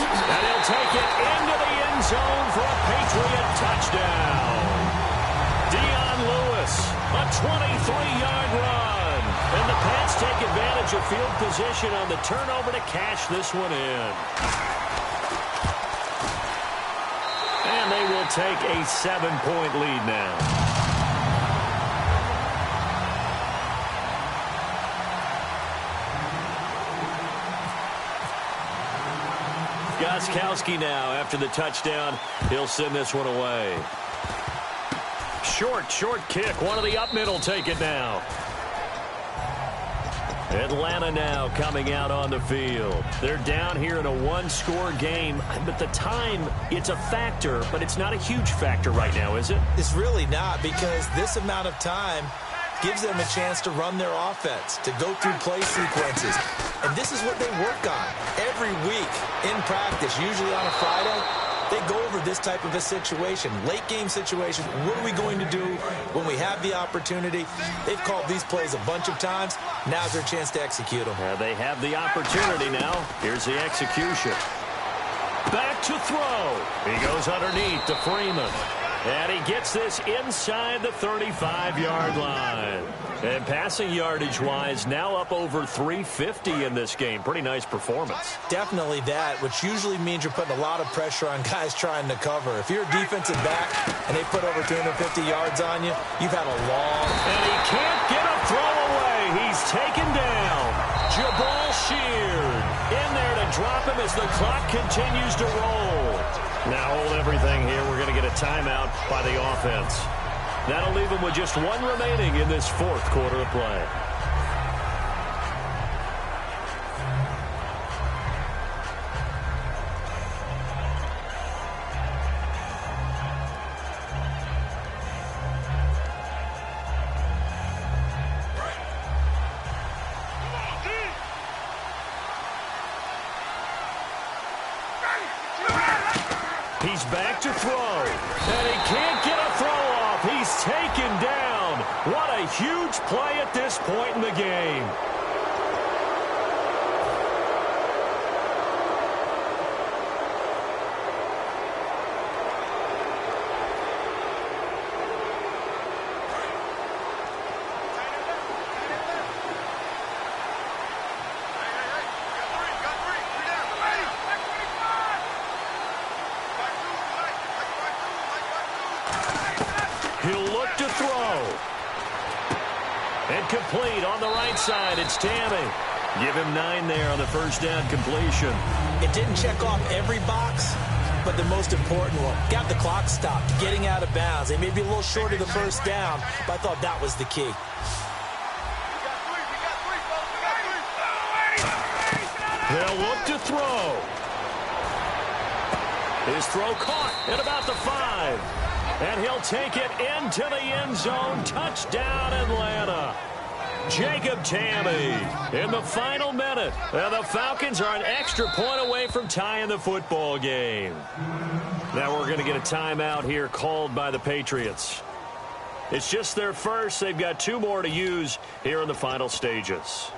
And he'll take it into the end zone for a Patriot touchdown. Dion Lewis, a 23-yard run. And the Pats take advantage of field position on the turnover to cash this one in. And they will take a 7-point lead now. Gostkowski now after the touchdown. He'll send this one away. Short kick. One of the up mid will take it now. Atlanta now coming out on the field. They're down here in a 1-score game, but the time, it's a factor, but it's not a huge factor right now, is it? It's really not, because this amount of time gives them a chance to run their offense, to go through play sequences. And this is what they work on every week in practice, usually on a Friday. They go over this type of a situation, late-game situation. What are we going to do when we have the opportunity? They've called these plays a bunch of times. Now's their chance to execute them. They have the opportunity now. Here's the execution. Back to throw. He goes underneath to Freeman. And he gets this inside the 35-yard line. And passing yardage-wise, now up over 350 in this game. Pretty nice performance. Definitely that, which usually means you're putting a lot of pressure on guys trying to cover. If you're a defensive back and they put over 250 yards on you, you've had a long... And he can't get a throw away. He's taken down. Jabal Sheard in there to drop him as the clock continues to roll. Now hold everything here. We're going to get a timeout by the offense. That'll leave them with just 1 remaining in this 4th quarter of play. back to throw. And he can't get a throw off. He's taken down. What a huge play at this point in the game. He'll look to throw. And complete on the right side. It's Tammy. Give him 9 there on the first down completion. It didn't check off every box, but the most important one. Got the clock stopped, getting out of bounds. They may be a little short of the first down, but I thought that was the key. They'll look to throw. His throw caught at about the 5. And he'll take it into the end zone. Touchdown, Atlanta. Jacob Tammy in the final minute. And the Falcons are an extra point away from tying the football game. Now we're going to get a timeout here called by the Patriots. It's just their first. They've got 2 more to use here in the final stages.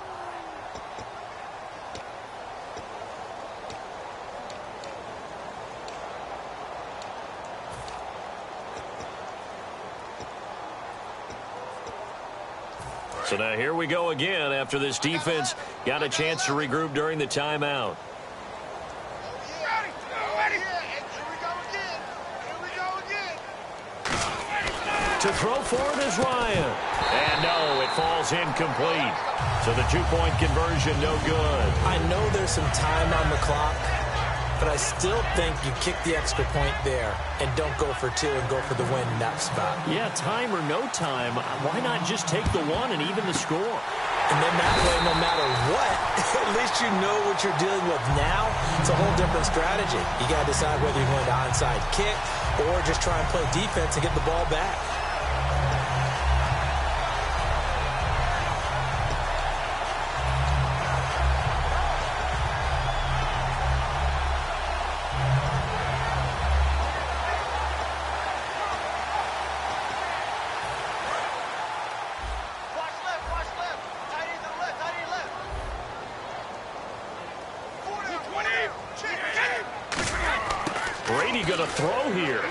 So now here we go again after this defense got a chance to regroup during the timeout. To throw for it is Ryan. And no, it falls incomplete. So the 2-point conversion no good. I know there's some time on the clock, but I still think you kick the extra point there and don't go for 2 and go for the win in that spot. Yeah, time or no time, why not just take the 1 and even the score? And then that way, no matter what, at least you know what you're dealing with now. It's a whole different strategy. You got to decide whether you're going to onside kick or just try and play defense and get the ball back. Brady going to throw here.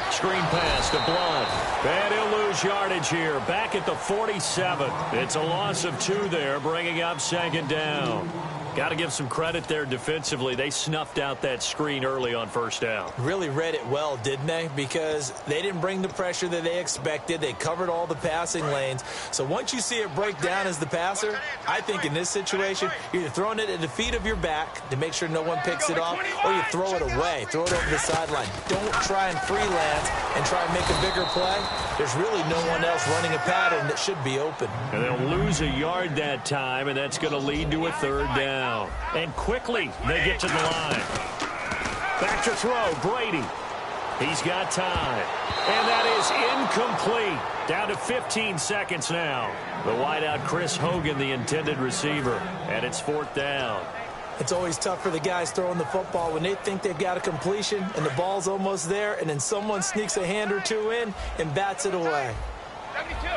Screen pass to Blunt. And he'll lose yardage here. Back at the 47. It's a loss of 2 there, bringing up 2nd down. Got to give some credit there defensively. They snuffed out that screen early on 1st down. Really read it well, didn't they? Because they didn't bring the pressure that they expected. They covered all the passing lanes. So once you see it break down as the passer, I think in this situation, you're either throwing it at the feet of your back to make sure no one picks it off, or you throw it away. Throw it over the sideline. Don't try and freelance and try and make a bigger play. There's really no one else running a pattern that should be open. And they'll lose a yard that time, and that's going to lead to a 3rd down. And quickly, they get to the line. Back to throw, Brady. He's got time. And that is incomplete. Down to 15 seconds now. The wideout, Chris Hogan, the intended receiver. And it's 4th down. It's always tough for the guys throwing the football when they think they've got a completion and the ball's almost there, and then someone sneaks a hand or 2 in and bats it away. 72.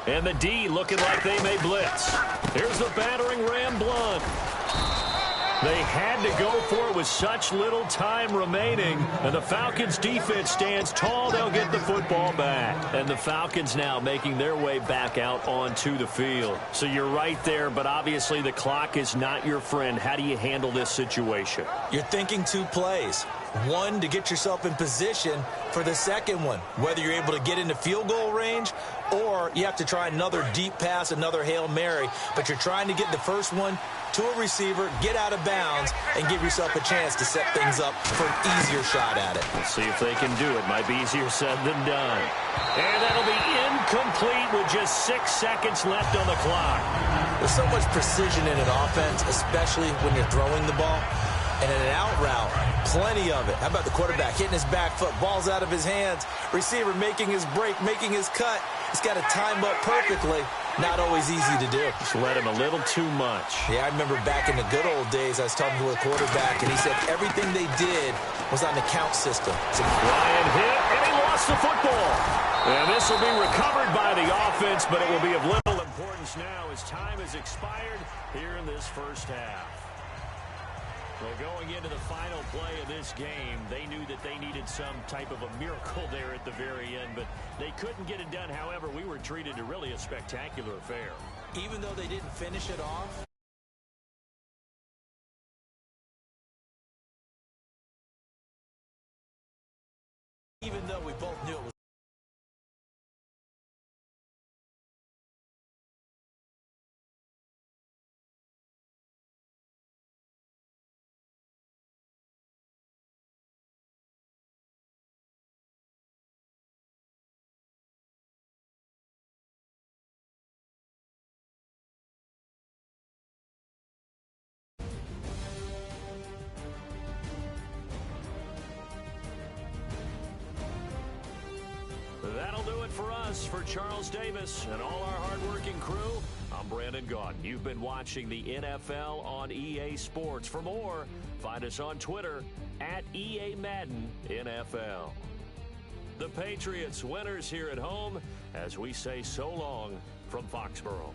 And the D looking like they may blitz. Here's the battering ram, Blunt. They had to go for it with such little time remaining. And the Falcons defense stands tall. They'll get the football back. And the Falcons now making their way back out onto the field. So you're right there, but obviously the clock is not your friend. How do you handle this situation? You're thinking 2 plays. 1 to get yourself in position for the second one, whether you're able to get into field goal range or you have to try another deep pass, another Hail Mary, but you're trying to get the first one to a receiver, get out of bounds, and give yourself a chance to set things up for an easier shot at it. Let's see if they can do it. Might be easier said than done. And that'll be incomplete with just 6 seconds left on the clock. There's so much precision in an offense, especially when you're throwing the ball. And in an out route, plenty of it. How about the quarterback hitting his back foot, ball's out of his hands, receiver making his break, making his cut. He's got to time up perfectly, Not always easy to do. Just let him a little too much. Yeah, I remember back in the good old days, I was talking to a quarterback, and he said everything they did was on the count system. Ryan hit, and he lost the football. And this will be recovered by the offense, but it will be of little importance now as time has expired here in this first half. Well, going into the final play of this game, they knew that they needed some type of a miracle there at the very end, but they couldn't get it done. However, we were treated to really a spectacular affair. Even though they didn't finish it off, even though we both knew it was That'll do it for us. For Charles Davis and all our hardworking crew, I'm Brandon Gaudin. You've been watching the NFL on EA Sports. For more, find us on Twitter at EA Madden NFL. The Patriots winners here at home as we say so long from Foxborough.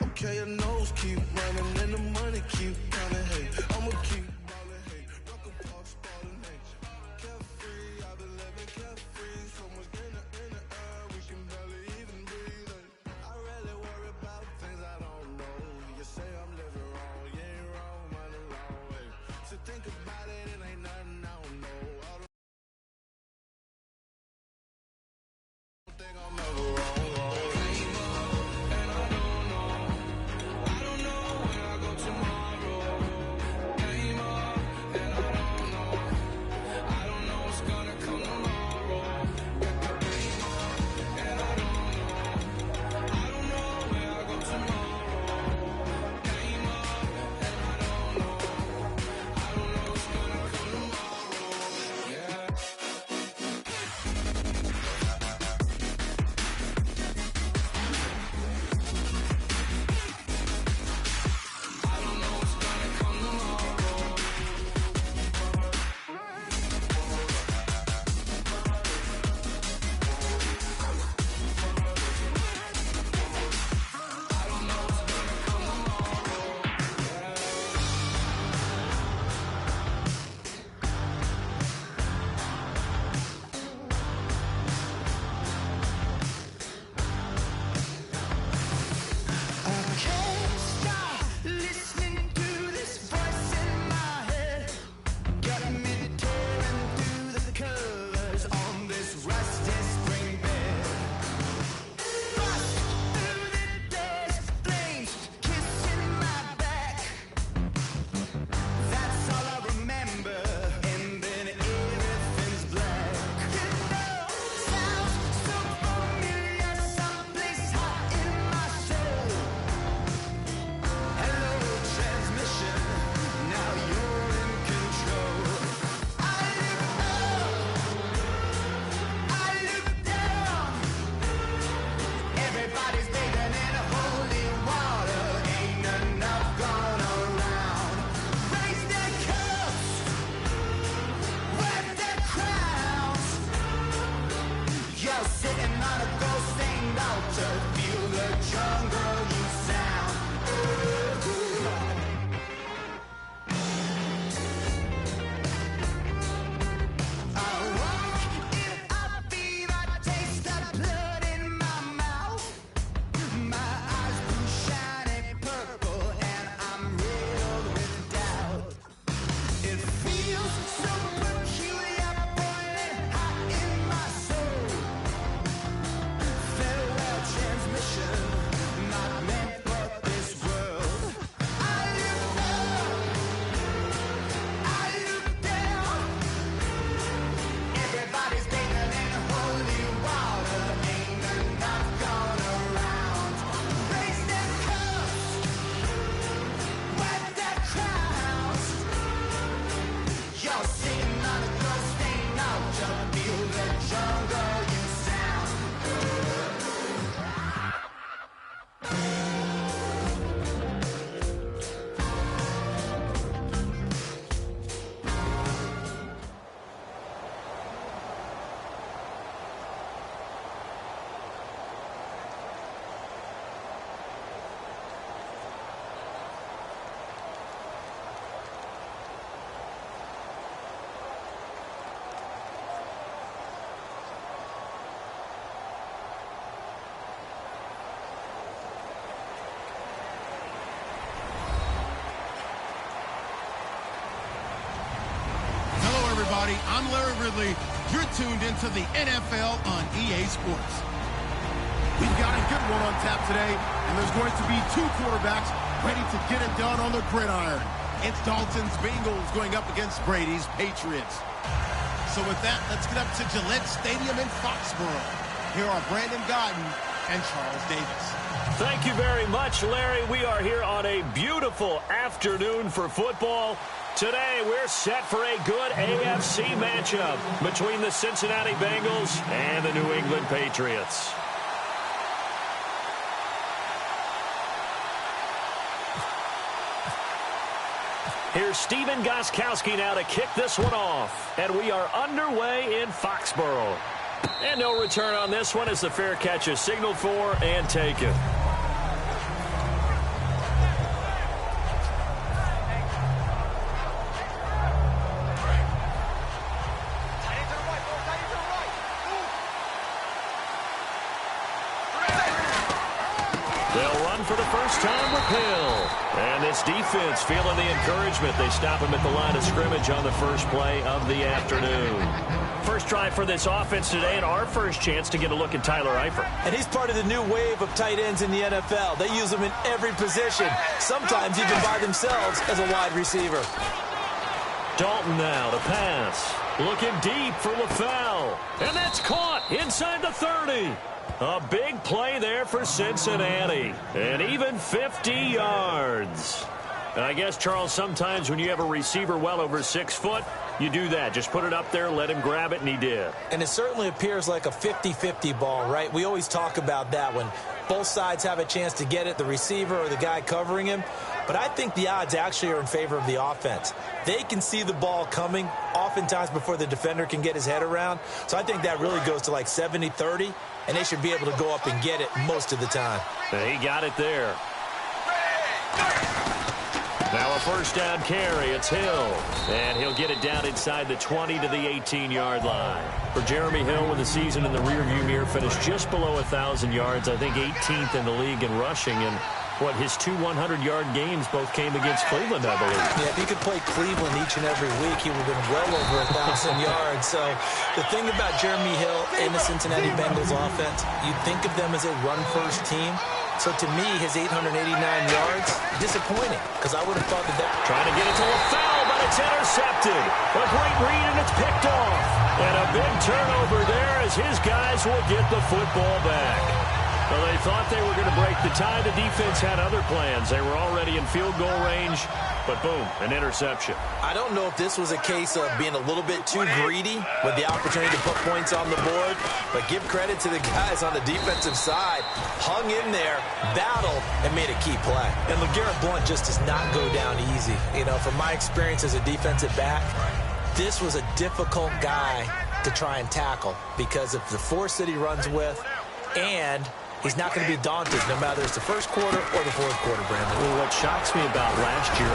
Okay, your nose keep running and the money keep coming. Hey, I'ma keep ballin'. Hey, rock a park, spallin'. Hey, carefree, I've been living carefree. So much in the air, we can barely even breathe. Hey, I really worry about things I don't know. You say I'm living wrong, you ain't wrong, man, alone. Hey, so think about it, it ain't nothing I don't know. I don't think I'm ever wrong. Tomorrow, came up, and I don't know. everybody. I'm Larry Ridley. You're tuned into the NFL on EA Sports. We've got a good one on tap today, and there's going to be two quarterbacks ready to get it done on the gridiron. It's Dalton's Bengals going up against Brady's Patriots. So with that, let's get up to Gillette Stadium in Foxborough. Here are Brandon Godden and Charles Davis. Thank you very much, Larry. We are here on a beautiful afternoon for football. Today, we're set for a good AFC matchup between the Cincinnati Bengals and the New England Patriots. Here's Steven Gostkowski now to kick this one off. And we are underway in Foxborough. And no return on this one as the fair catch is signaled for and taken. They'll run for the first time with Hill. And this defense feeling the encouragement. They stop him at the line of scrimmage on the first play of the afternoon. First try for this offense today, and our first chance to get a look at Tyler Eifert. And he's part of the new wave of tight ends in the NFL. They use them in every position, sometimes even by themselves as a wide receiver. Dalton now to pass. Looking deep for LaFell. And that's caught inside the 30. A big play there for Cincinnati. And even 50 yards. And I guess, Charles, sometimes when you have a receiver well over 6 foot, you do that. Just put it up there, let him grab it, and he did. And it certainly appears like a 50-50 ball, right? We always talk about that when both sides have a chance to get it, the receiver or the guy covering him. But I think the odds actually are in favor of the offense. They can see the ball coming oftentimes before the defender can get his head around. So I think that really goes to like 70-30, and they should be able to go up and get it most of the time. He got it there. Now a first down carry. It's Hill. And he'll get it down inside the 20 to the 18-yard line. For Jeremy Hill, with the season in the rearview mirror, finished just below 1,000 yards. I think 18th in the league in rushing. And his two 100-yard games both came against Cleveland, I believe. Yeah, if he could play Cleveland each and every week, he would have been well over 1,000 yards. So the thing about Jeremy Hill in the Cincinnati Bengals offense, you think of them as a run-first team. So to me, his 889 yards, disappointing, because I would have thought that Trying to get it to LaFell, but it's intercepted. A great read, and it's picked off. And a big turnover there as his guys will get the football back. Well, they thought they were going to break the tie. The defense had other plans. They were already in field goal range, but boom, an interception. I don't know if this was a case of being a little bit too greedy with the opportunity to put points on the board, but give credit to the guys on the defensive side. Hung in there, battled, and made a key play. And LeGarrette Blount just does not go down easy. You know, from my experience as a defensive back, this was a difficult guy to try and tackle because of the force that he runs with, and he's not going to be daunted no matter it's the first quarter or the fourth quarter, Brandon. Well, what shocks me about last year,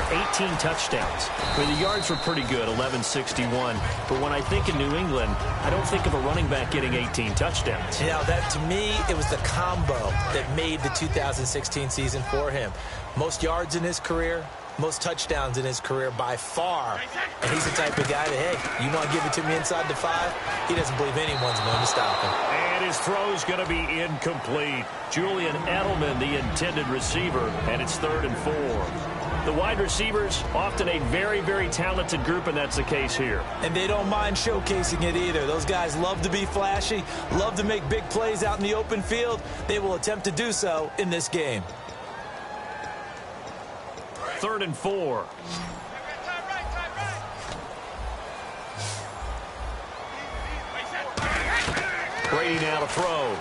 18 touchdowns. I mean, the yards were pretty good, 1161. But when I think of New England, I don't think of a running back getting 18 touchdowns. Yeah, that to me, it was the combo that made the 2016 season for him. Most yards in his career, most touchdowns in his career by far. And he's the type of guy that, hey, you want to give it to me inside the 5? He doesn't believe anyone's going to stop him. And his throw's going to be incomplete. Julian Edelman, the intended receiver, and it's 3rd and 4. The wide receivers, often a very, very talented group, and that's the case here. And they don't mind showcasing it either. Those guys love to be flashy, love to make big plays out in the open field. They will attempt to do so in this game. 3rd and 4. Brady now to throw.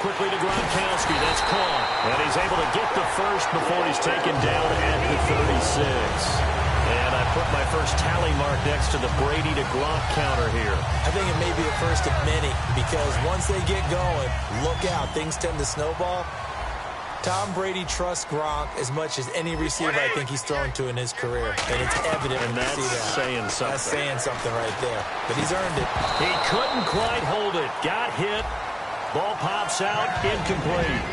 Quickly to Gronkowski. That's caught. And he's able to get the first before he's taken down at the 36. And I put my first tally mark next to the Brady to Gronk counter here. I think it may be the first of many because once they get going, look out. Things tend to snowball. Tom Brady trusts Gronk as much as any receiver I think he's thrown to in his career. And it's evident when you see that. Saying something. That's saying something right there. But he's earned it. He couldn't quite hold it. Got hit. Ball pops out. Incomplete.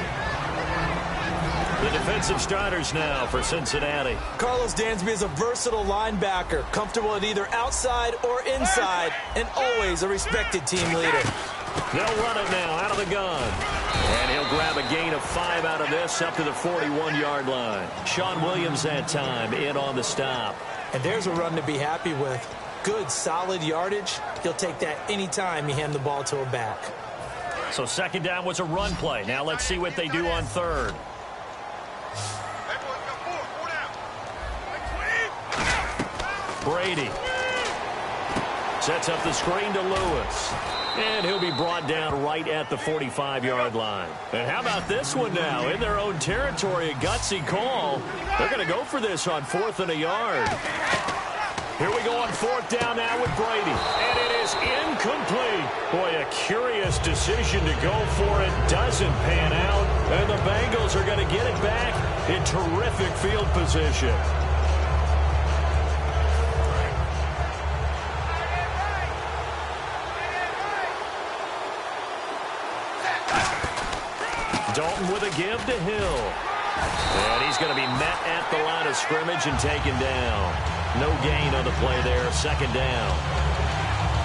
The defensive starters now for Cincinnati. Carlos Dansby is a versatile linebacker, comfortable at either outside or inside, and always a respected team leader. They'll run it now out of the gun. And he'll grab a gain of 5 out of this up to the 41-yard line. Sean Williams that time in on the stop. And there's a run to be happy with. Good, solid yardage. He'll take that anytime you hand the ball to a back. So second down was a run play. Now let's see what they do on third. Brady sets up the screen to Lewis. And he'll be brought down right at the 45-yard line. And how about this one now? In their own territory, a gutsy call. They're going to go for this on 4th and a yard. Here we go on 4th down now with Brady. And it is incomplete. Boy, a curious decision to go for it. Doesn't pan out. And the Bengals are going to get it back in terrific field position. Dalton with a give to Hill. And he's going to be met at the line of scrimmage and taken down. No gain on the play there. Second down.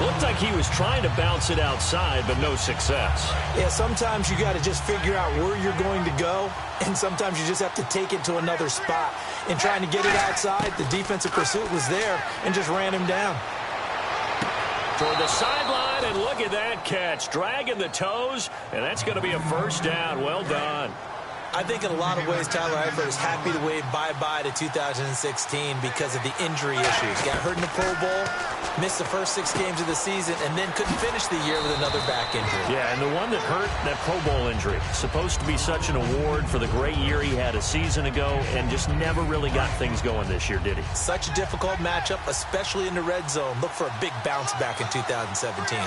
Looked like he was trying to bounce it outside, but no success. Yeah, sometimes you got to just figure out where you're going to go, and sometimes you just have to take it to another spot. In trying to get it outside, the defensive pursuit was there and just ran him down. Toward the sideline, and look at that catch. Dragging the toes, and that's going to be a first down. Well done. I think in a lot of ways, Tyler Eifert is happy to wave bye-bye to 2016 because of the injury issues. Got hurt in the Pro Bowl, missed the first 6 games of the season, and then couldn't finish the year with another back injury. Yeah, and the one that hurt, that Pro Bowl injury, supposed to be such an award for the great year he had a season ago, and just never really got things going this year, did he? Such a difficult matchup, especially in the red zone. Look for a big bounce back in 2017.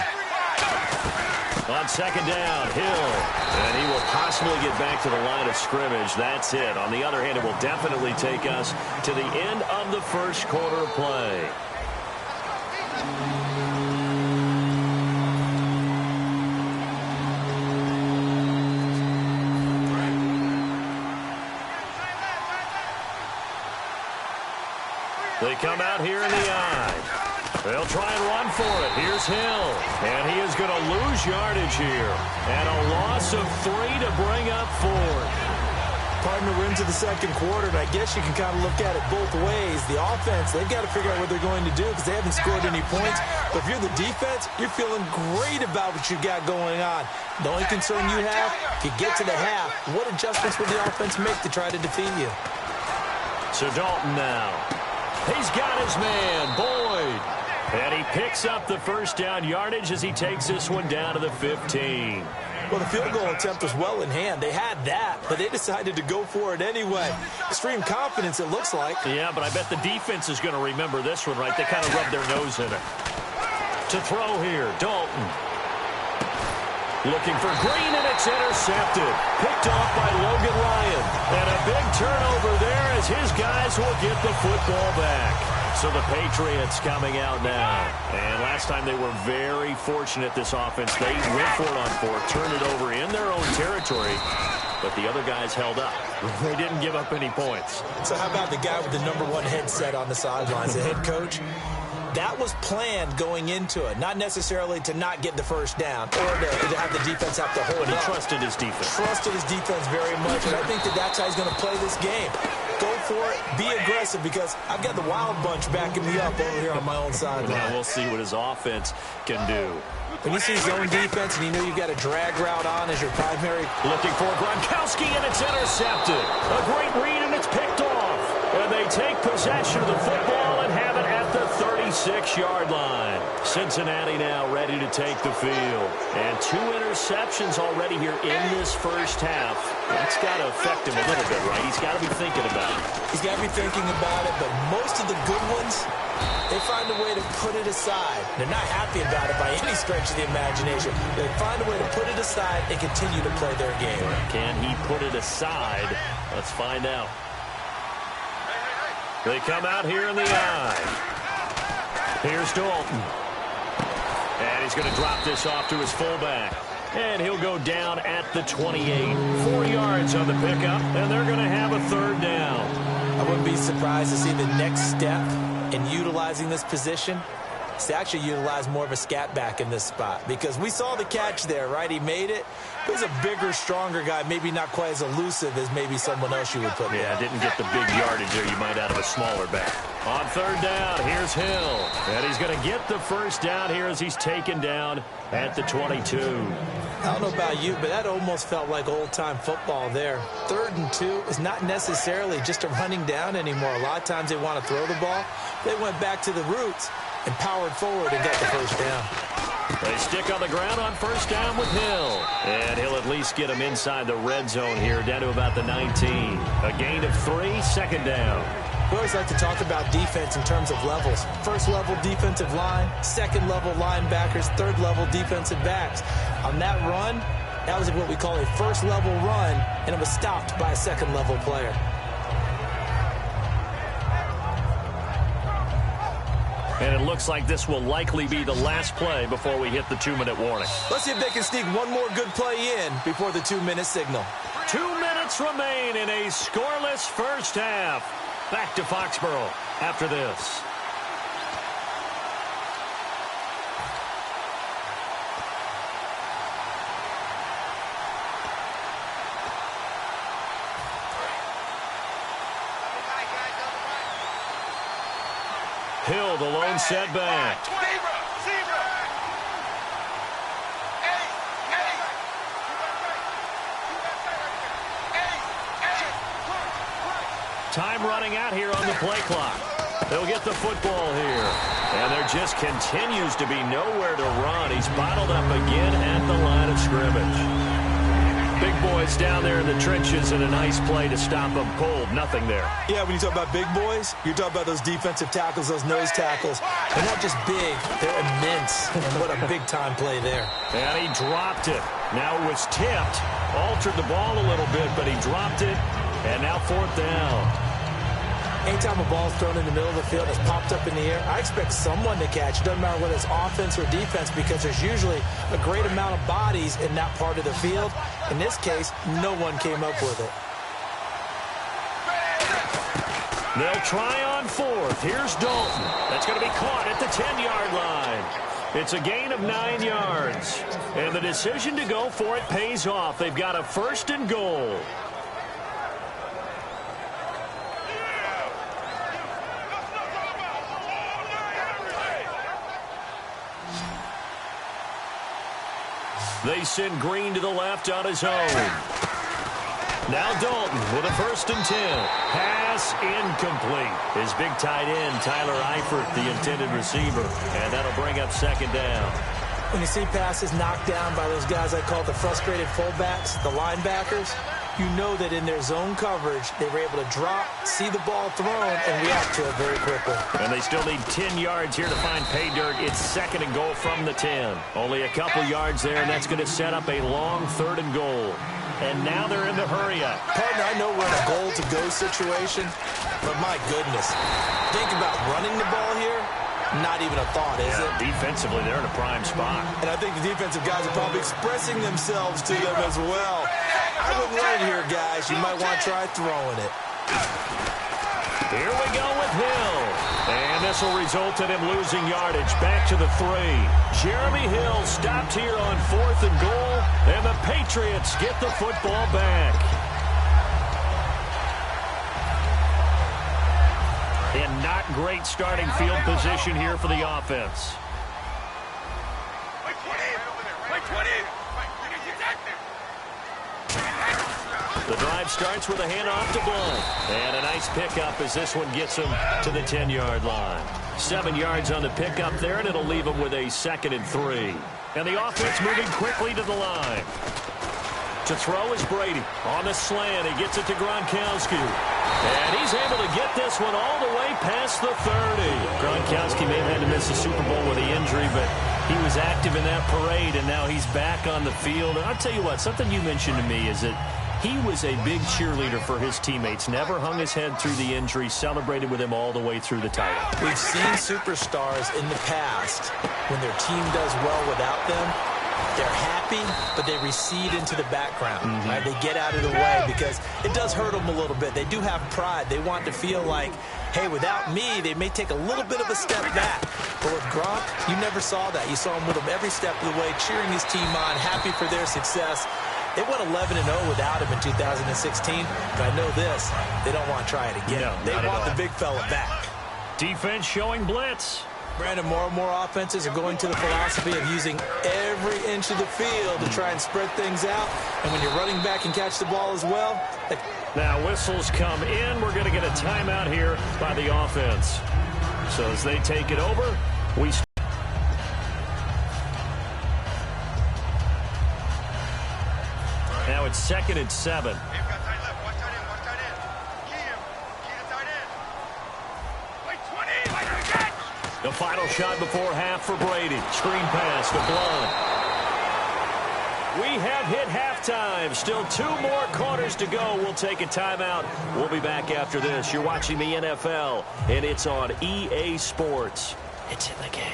On second down, Hill. And he will possibly get back to the line of scrimmage. That's it. On the other hand, it will definitely take us to the end of the first quarter of play. They come out here in the eye. They'll try and run for it. Here's Hill. And he is going to lose yardage here. And a loss of 3 to bring up 4. Partner, we're into the second quarter, and I guess you can kind of look at it both ways. The offense, they've got to figure out what they're going to do because they haven't scored any points. But if you're the defense, you're feeling great about what you got going on. The only concern you have, if you get to the half, what adjustments will the offense make to try to defeat you? So Dalton now. He's got his man, Boyd. And he picks up the first down yardage as he takes this one down to the 15. Well, the field goal attempt was well in hand. They had that, but they decided to go for it anyway. Extreme confidence, it looks like. Yeah, but I bet the defense is going to remember this one, right? They kind of rubbed their nose in it. To throw here, Dalton. Looking for Green, and it's intercepted. Picked off by Logan Ryan. And a big turnover there as his guys will get the football back. So the Patriots coming out now. And last time they were very fortunate, this offense. They went for it on 4th, turned it over in their own territory. But the other guys held up. They didn't give up any points. So how about the guy with the #1 headset on the sidelines, the head coach? That was planned going into it, not necessarily to not get the first down or to have the defense have to hold But he up. trusted his defense. Trusted his defense very much, and I think that's how he's going to play this game. Go for it, be aggressive, because I've got the Wild Bunch backing me up over here on my own sideline. Now we'll see what his offense can do. When you see zone defense and you know you've got a drag route on as your primary. Looking for Gronkowski, and it's intercepted. A great read, and it's picked off. And they take possession of the football and have it at the 36-yard line. Cincinnati now ready to take the field. And 2 interceptions already here in this first half. That's got to affect him a little bit, right? He's got to be thinking about it. He's got to be thinking about it, but most of the good ones, they find a way to put it aside. They're not happy about it by any stretch of the imagination. They find a way to put it aside and continue to play their game. Can he put it aside? Let's find out. They come out here in the eye. Here's Dalton. And he's going to drop this off to his fullback. And he'll go down at the 28. 4 yards on the pickup, and they're going to have a third down. I wouldn't be surprised to see the next step in utilizing this position. It's actually utilize more of a scat back in this spot because we saw the catch there, right? He made it. He's a bigger, stronger guy, maybe not quite as elusive as maybe someone else you would put there. Yeah, didn't get the big yardage there you might out of a smaller back. On third down, here's Hill. And he's going to get the first down here as he's taken down at the 22. I don't know about you, but that almost felt like old-time football there. 3rd and 2 is not necessarily just a running down anymore. A lot of times they want to throw the ball. They went back to the roots and powered forward and got the first down. They stick on the ground on first down with Hill. And he'll at least get him inside the red zone here, down to about the 19. A gain of 3, second down. We always like to talk about defense in terms of levels. First level defensive line, second level linebackers, third level defensive backs. On that run, that was what we call a first level run, and it was stopped by a second level player. And it looks like this will likely be the last play before we hit the 2-minute warning. Let's see if they can sneak one more good play in before the 2-minute signal. 2 minutes remain in a scoreless first half. Back to Foxborough after this. Hill, the lone setback. Time running out here on the play clock. They'll get the football here. And there just continues to be nowhere to run. He's bottled up again at the line of scrimmage. Big boys down there in the trenches, and a nice play to stop them cold. Nothing there. Yeah, when you talk about big boys, you're talking about those defensive tackles, those nose tackles. They're not just big, they're immense. And what a big-time play there. And he dropped it. Now it was tipped. Altered the ball a little bit, but he dropped it. And now fourth down. Anytime a ball's thrown in the middle of the field, it's popped up in the air, I expect someone to catch. It doesn't matter whether it's offense or defense because there's usually a great amount of bodies in that part of the field. In this case, no one came up with it. They'll try on fourth. Here's Dalton. That's going to be caught at the 10-yard line. It's a gain of 9 yards. And the decision to go for it pays off. They've got a 1st and goal. They send Green to the left on his own. Now Dalton with a 1st and 10. Pass incomplete. His big tight end, Tyler Eifert, the intended receiver. And that'll bring up 2nd down. When you see passes knocked down by those guys I call the frustrated fullbacks, the linebackers, you know that in their zone coverage, they were able to drop, see the ball thrown, and react to it very quickly. And they still need 10 yards here to find pay dirt. It's 2nd and goal from the 10. Only a couple yards there, and that's going to set up a long 3rd and goal. And now they're in the hurry-up. Partner, I know we're in a goal-to-go situation, but my goodness, think about running the ball here. Not even a thought, is it? Defensively, they're in a prime spot. And I think the defensive guys are probably expressing themselves to them as well. I wouldn't run it here, guys. You might want to try throwing it. Here we go with Hill. And this will result in him losing yardage. Back to the 3. Jeremy Hill stopped here on 4th and goal. And the Patriots get the football back. And not great starting field position here for the offense. The drive starts with a handoff to Blunt. And a nice pickup as this one gets him to the 10-yard line. 7 yards on the pickup there, and it'll leave him with a 2nd and 3. And the offense moving quickly to the line. To throw is Brady. On the slant, he gets it to Gronkowski. And he's able to get this one all the way past the 30. Gronkowski may have had to miss the Super Bowl with the injury, but he was active in that parade, and now he's back on the field. And I'll tell you what, something you mentioned to me is that he was a big cheerleader for his teammates, never hung his head through the injury, celebrated with him all the way through the title. We've seen superstars in the past, when their team does well without them, They're happy, but they recede into the background. Right? They get out of the way because it does hurt them a little bit. They do have pride. They want to feel like, hey, without me, they may take a little bit of a step back. But with Gronk, you never saw that. You saw him with him every step of the way, cheering his team on, happy for their success. They went 11-0 without him in 2016, but I know this, they don't want to try it again. No, they want the big fella back. Defense showing blitz. Brandon, more and more offenses are going to the philosophy of using every inch of the field to try and spread things out. And when you're running back and catch the ball as well. Now whistles come in. We're going to get a timeout here by the offense. So as they take it over, we now it's 2nd and 7. The final shot before half for Brady. Screen pass to Blunt. We have hit halftime. Still 2 more quarters to go. We'll take a timeout. We'll be back after this. You're watching the NFL, and it's on EA Sports. It's in the game.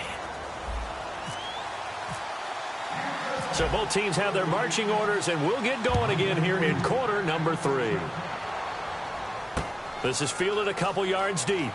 So both teams have their marching orders, and we'll get going again here in quarter number 3. This is fielded a couple yards deep.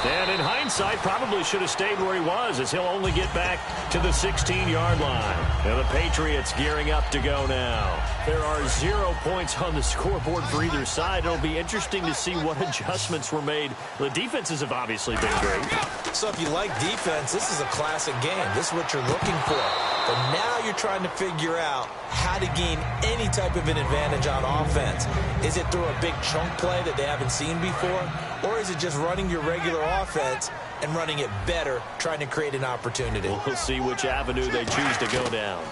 And in hindsight, probably should have stayed where he was, as he'll only get back to the 16-yard line. And the Patriots gearing up to go now. There are 0 points on the scoreboard for either side. It'll be interesting to see what adjustments were made. The defenses have obviously been great. So if you like defense, this is a classic game. This is what you're looking for. But now you're trying to figure out how to gain any type of an advantage on offense. Is it through a big chunk play that they haven't seen before? Or is it just running your regular offense and running it better, trying to create an opportunity? We'll see which avenue they choose to go down.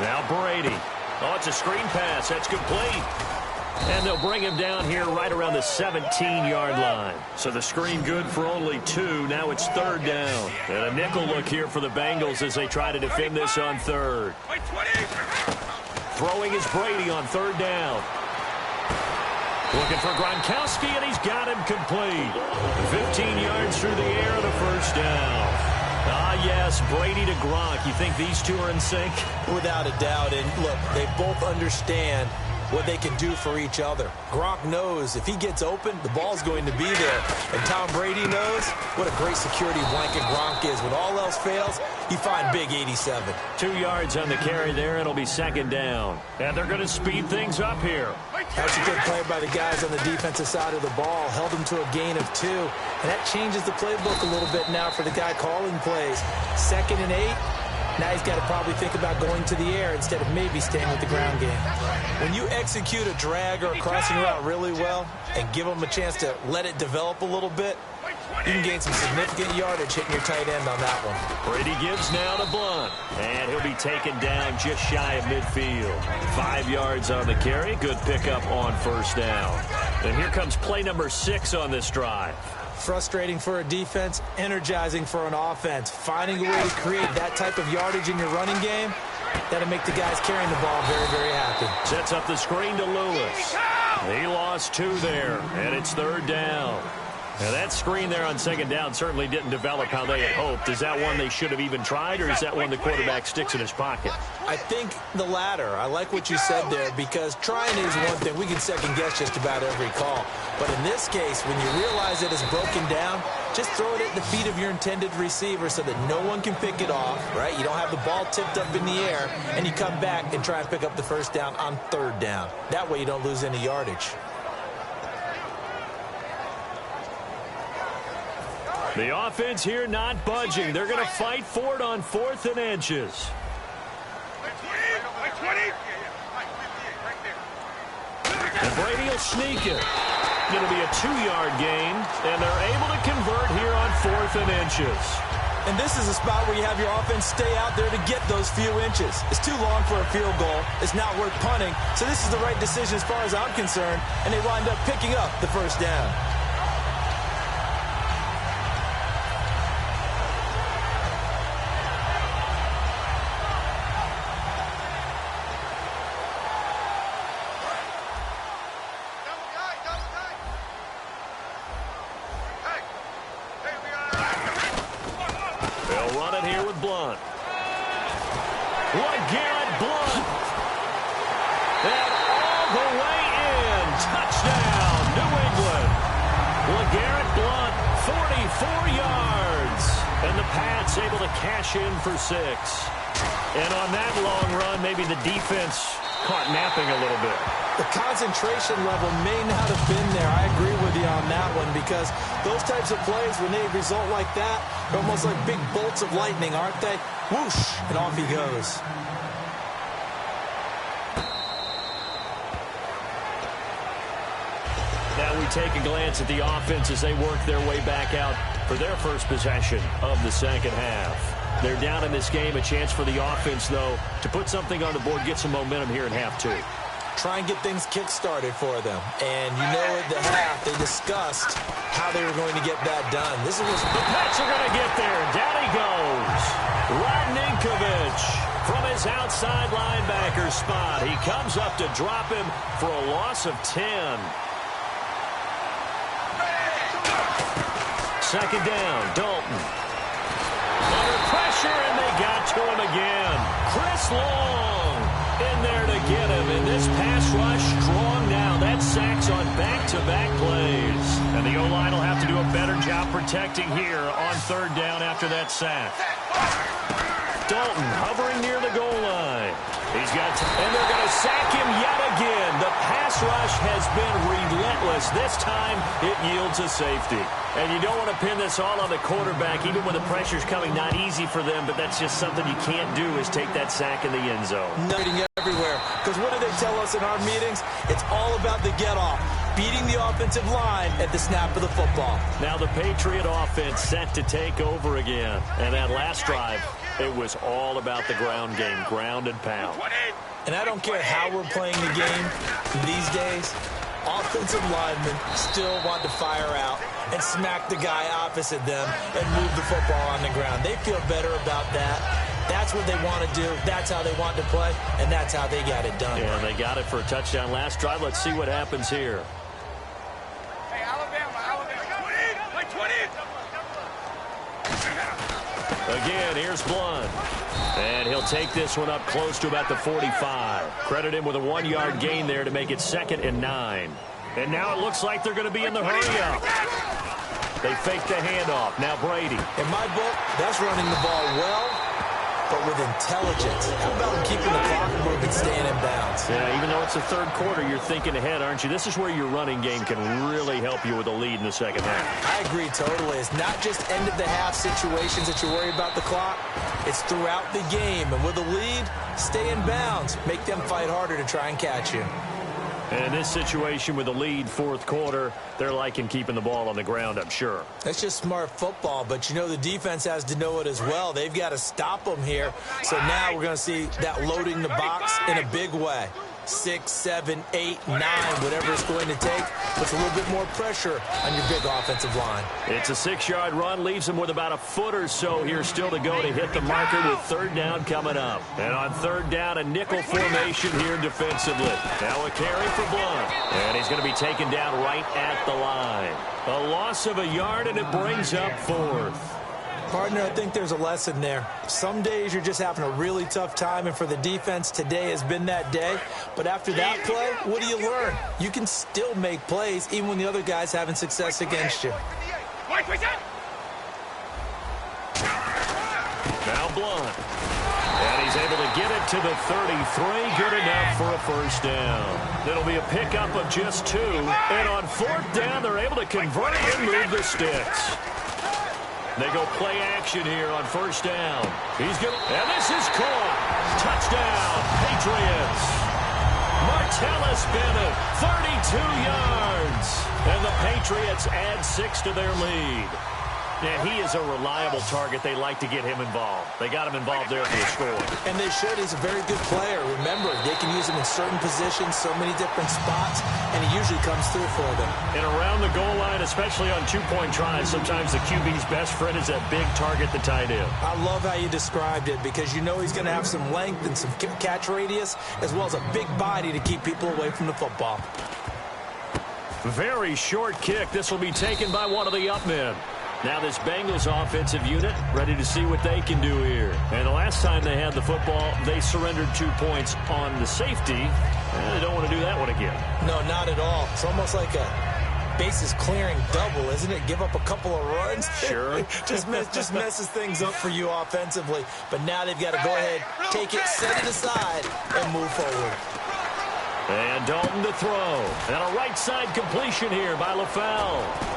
Now Brady. Oh, it's a screen pass. That's complete. And they'll bring him down here right around the 17-yard line. So the screen good for only 2. Now it's 3rd down. And a nickel look here for the Bengals as they try to defend this on 3rd. Throwing is Brady on 3rd down. Looking for Gronkowski, and he's got him complete. 15 yards through the air, the first down. Ah, yes, Brady to Gronk. You think these two are in sync? Without a doubt. And look, they both understand what they can do for each other. Gronk knows if he gets open, the ball's going to be there. And Tom Brady knows what a great security blanket Gronk is. When all else fails, you find big 87. 2 yards on the carry there. It'll be 2nd down. And they're going to speed things up here. That's a good play by the guys on the defensive side of the ball. Held them to a gain of 2. And that changes the playbook a little bit now for the guy calling plays. 2nd and 8. Now he's got to probably think about going to the air instead of maybe staying with the ground game. When you execute a drag or a crossing route really well and give them a chance to let it develop a little bit, you can gain some significant yardage hitting your tight end on that one. Brady gives now to Blunt. And he'll be taken down just shy of midfield. 5 yards on the carry. Good pickup on 1st down. And here comes play number 6 on this drive. Frustrating for a defense, energizing for an offense. Finding a way to create that type of yardage in your running game, that'll make the guys carrying the ball very, very happy. Sets up the screen to Lewis. He lost 2 there, and it's 3rd down. Now that screen there on 2nd down certainly didn't develop how they had hoped. Is that one they should have even tried, or is that one the quarterback sticks in his pocket? I think the latter. I like what you said there, because trying is one thing. We can second guess just about every call. But in this case, when you realize that it's broken down, just throw it at the feet of your intended receiver so that no one can pick it off, right? You don't have the ball tipped up in the air, and you come back and try and pick up the 1st down on 3rd down. That way you don't lose any yardage. The offense here not budging. They're going to fight for it on 4th and inches. And Brady will sneak it. Going to be a 2-yard gain, and they're able to convert here on 4th and inches. And this is a spot where you have your offense stay out there to get those few inches. It's too long for a field goal. It's not worth punting. So this is the right decision as far as I'm concerned, and they wind up picking up the 1st down. They'll run it here with Blunt. Garrett Blunt. And all the way in. Touchdown, New England. LeGarrette Blunt, 44 yards. And the Pats able to cash in for 6. And on that long run, maybe the defense caught napping a little bit. The concentration level may not have been there. I agree with you on that one, because those types of plays, when they result like that, they're almost like big bolts of lightning, aren't they? Whoosh, and off he goes. Now we take a glance at the offense as they work their way back out for their first possession of the second half. They're down in this game. A chance for the offense, though, to put something on the board, get some momentum here in half 2. Try and get things kick-started for them. And you know at the half, they discussed how they were going to get that done. This is the Pats are going to get there. Down he goes. Radninkovich from his outside linebacker spot. He comes up to drop him for a loss of 10. Second down, Dalton. Under pressure, and they got to him again. Chris Long in there to get him. And this pass rush strong now. That sacks on back-to-back plays. And the O-line will have to do a better job protecting here on third down after that sack. Dalton hovering near the goal line. He's got and they're going to sack him yet again. The pass rush has been relentless. This time, it yields a safety. And you don't want to pin this all on the quarterback, even when the pressure's coming. Not easy for them, but that's just something you can't do, is take that sack in the end zone. Nutting everywhere. Because what do they tell us in our meetings? It's all about the get-off. Beating the offensive line at the snap of the football. Now the Patriot offense set to take over again. And that last drive, it was all about the ground game, ground and pound. And I don't care how we're playing the game these days, offensive linemen still want to fire out and smack the guy opposite them and move the football on the ground. They feel better about that. That's what they want to do. That's how they want to play, and that's how they got it done. Yeah, they got it for a touchdown last drive. Let's see what happens here. Again, here's Blunt. And he'll take this one up close to about the 45. Credit him with a 1-yard gain there to make it 2nd and 9. And now it looks like they're going to be in the hurry-up. They fake the handoff. Now Brady. In my book, that's running the ball well, but with intelligence. How about keeping the clock moving, staying in bounds? Yeah, even though it's the third quarter, you're thinking ahead, aren't you? This is where your running game can really help you with a lead in the second half. I agree totally. It's not just end-of-the-half situations that you worry about the clock. It's throughout the game. And with a lead, stay in bounds. Make them fight harder to try and catch you. And in this situation with the lead, fourth quarter, they're liking keeping the ball on the ground, I'm sure. That's just smart football, but you know the defense has to know it as well. They've got to stop them here. So now we're going to see that loading the box in a big way. 6, 7, 8, 9, whatever it's going to take. Puts a little bit more pressure on your big offensive line. It's a 6-yard run, leaves them with about a foot or so here still to go to hit the marker with third down coming up. And on third down, a nickel formation here defensively. Now a carry for Blunt. And he's going to be taken down right at the line. A loss of a yard, and it brings up fourth. Partner, I think there's a lesson there. Some days you're just having a really tough time, and for the defense, today has been that day. But after that play, what do you learn? You can still make plays even when the other guy's having success against you. Now Blunt. And he's able to get it to the 33. Good enough for a first down. It'll be a pickup of just 2. And on fourth down, they're able to convert and move the sticks. They go play action here on first down. He's going to, and this is caught. Touchdown, Patriots. Martellus Bennett, 32 yards. And the Patriots add 6 to their lead. And he is a reliable target. They like to get him involved. They got him involved there for the score. And they should. He's a very good player. Remember, they can use him in certain positions, so many different spots, and he usually comes through for them. And around the goal line, especially on two-point tries, sometimes the QB's best friend is that big target, the tight end. I love how you described it, because you know he's going to have some length and some catch radius, as well as a big body to keep people away from the football. Very short kick. This will be taken by one of the up men. Now this Bengals offensive unit ready to see what they can do here. And the last time they had the football, they surrendered 2 points on the safety. And they don't want to do that one again. No, not at all. It's almost like a bases clearing double, isn't it? Give up a couple of runs. Sure. just messes things up for you offensively. But now they've got to go ahead, take it, set it aside, and move forward. And Dalton to throw. And a right side completion here by LaFell.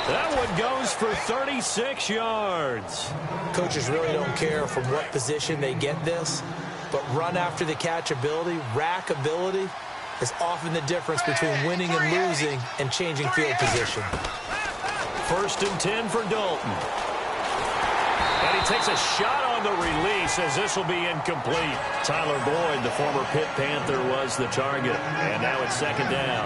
That one goes for 36 yards. Coaches really don't care from what position they get this, but run after the catch ability, rack ability, is often the difference between winning and losing and changing field position. 1st and 10 for Dalton. And he takes a shot on the release as this will be incomplete. Tyler Boyd, the former Pitt Panther, was the target. And now it's 2nd down.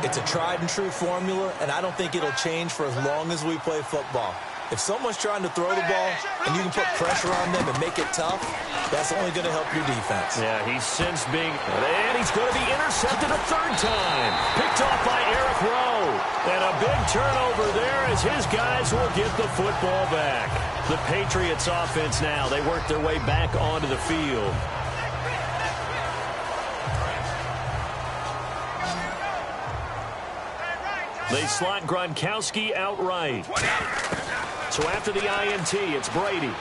It's a tried-and-true formula, and I don't think it'll change for as long as we play football. If someone's trying to throw the ball and you can put pressure on them and make it tough, that's only going to help your defense. Yeah, he's since being... And he's going to be intercepted a 3rd time. Picked off by Eric Rowe. And a big turnover there as his guys will get the football back. The Patriots offense now, they work their way back onto the field. They slot Gronkowski outright. So after the INT, it's Brady.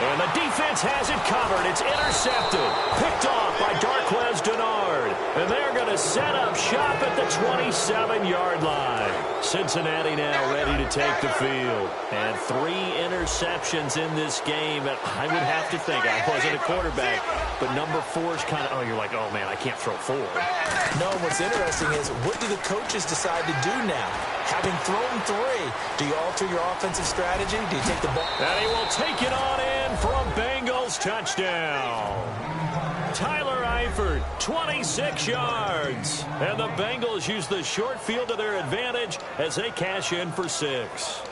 And the defense has it covered. It's intercepted. Picked off by Darqueze Dennard. And they're going to set up shop at the 27-yard line. Cincinnati now ready to take the field. And 3 interceptions in this game. And I would have to think, I wasn't a quarterback, but number 4 is kind of, you're like, oh, man, I can't throw 4. No, what's interesting is, what do the coaches decide to do now? Having thrown 3, do you alter your offensive strategy? Do you take the ball? And he will take it on in for a Bengals touchdown. Tyler Eifert, 26 yards. And the Bengals use the short field to their advantage as they cash in for 6.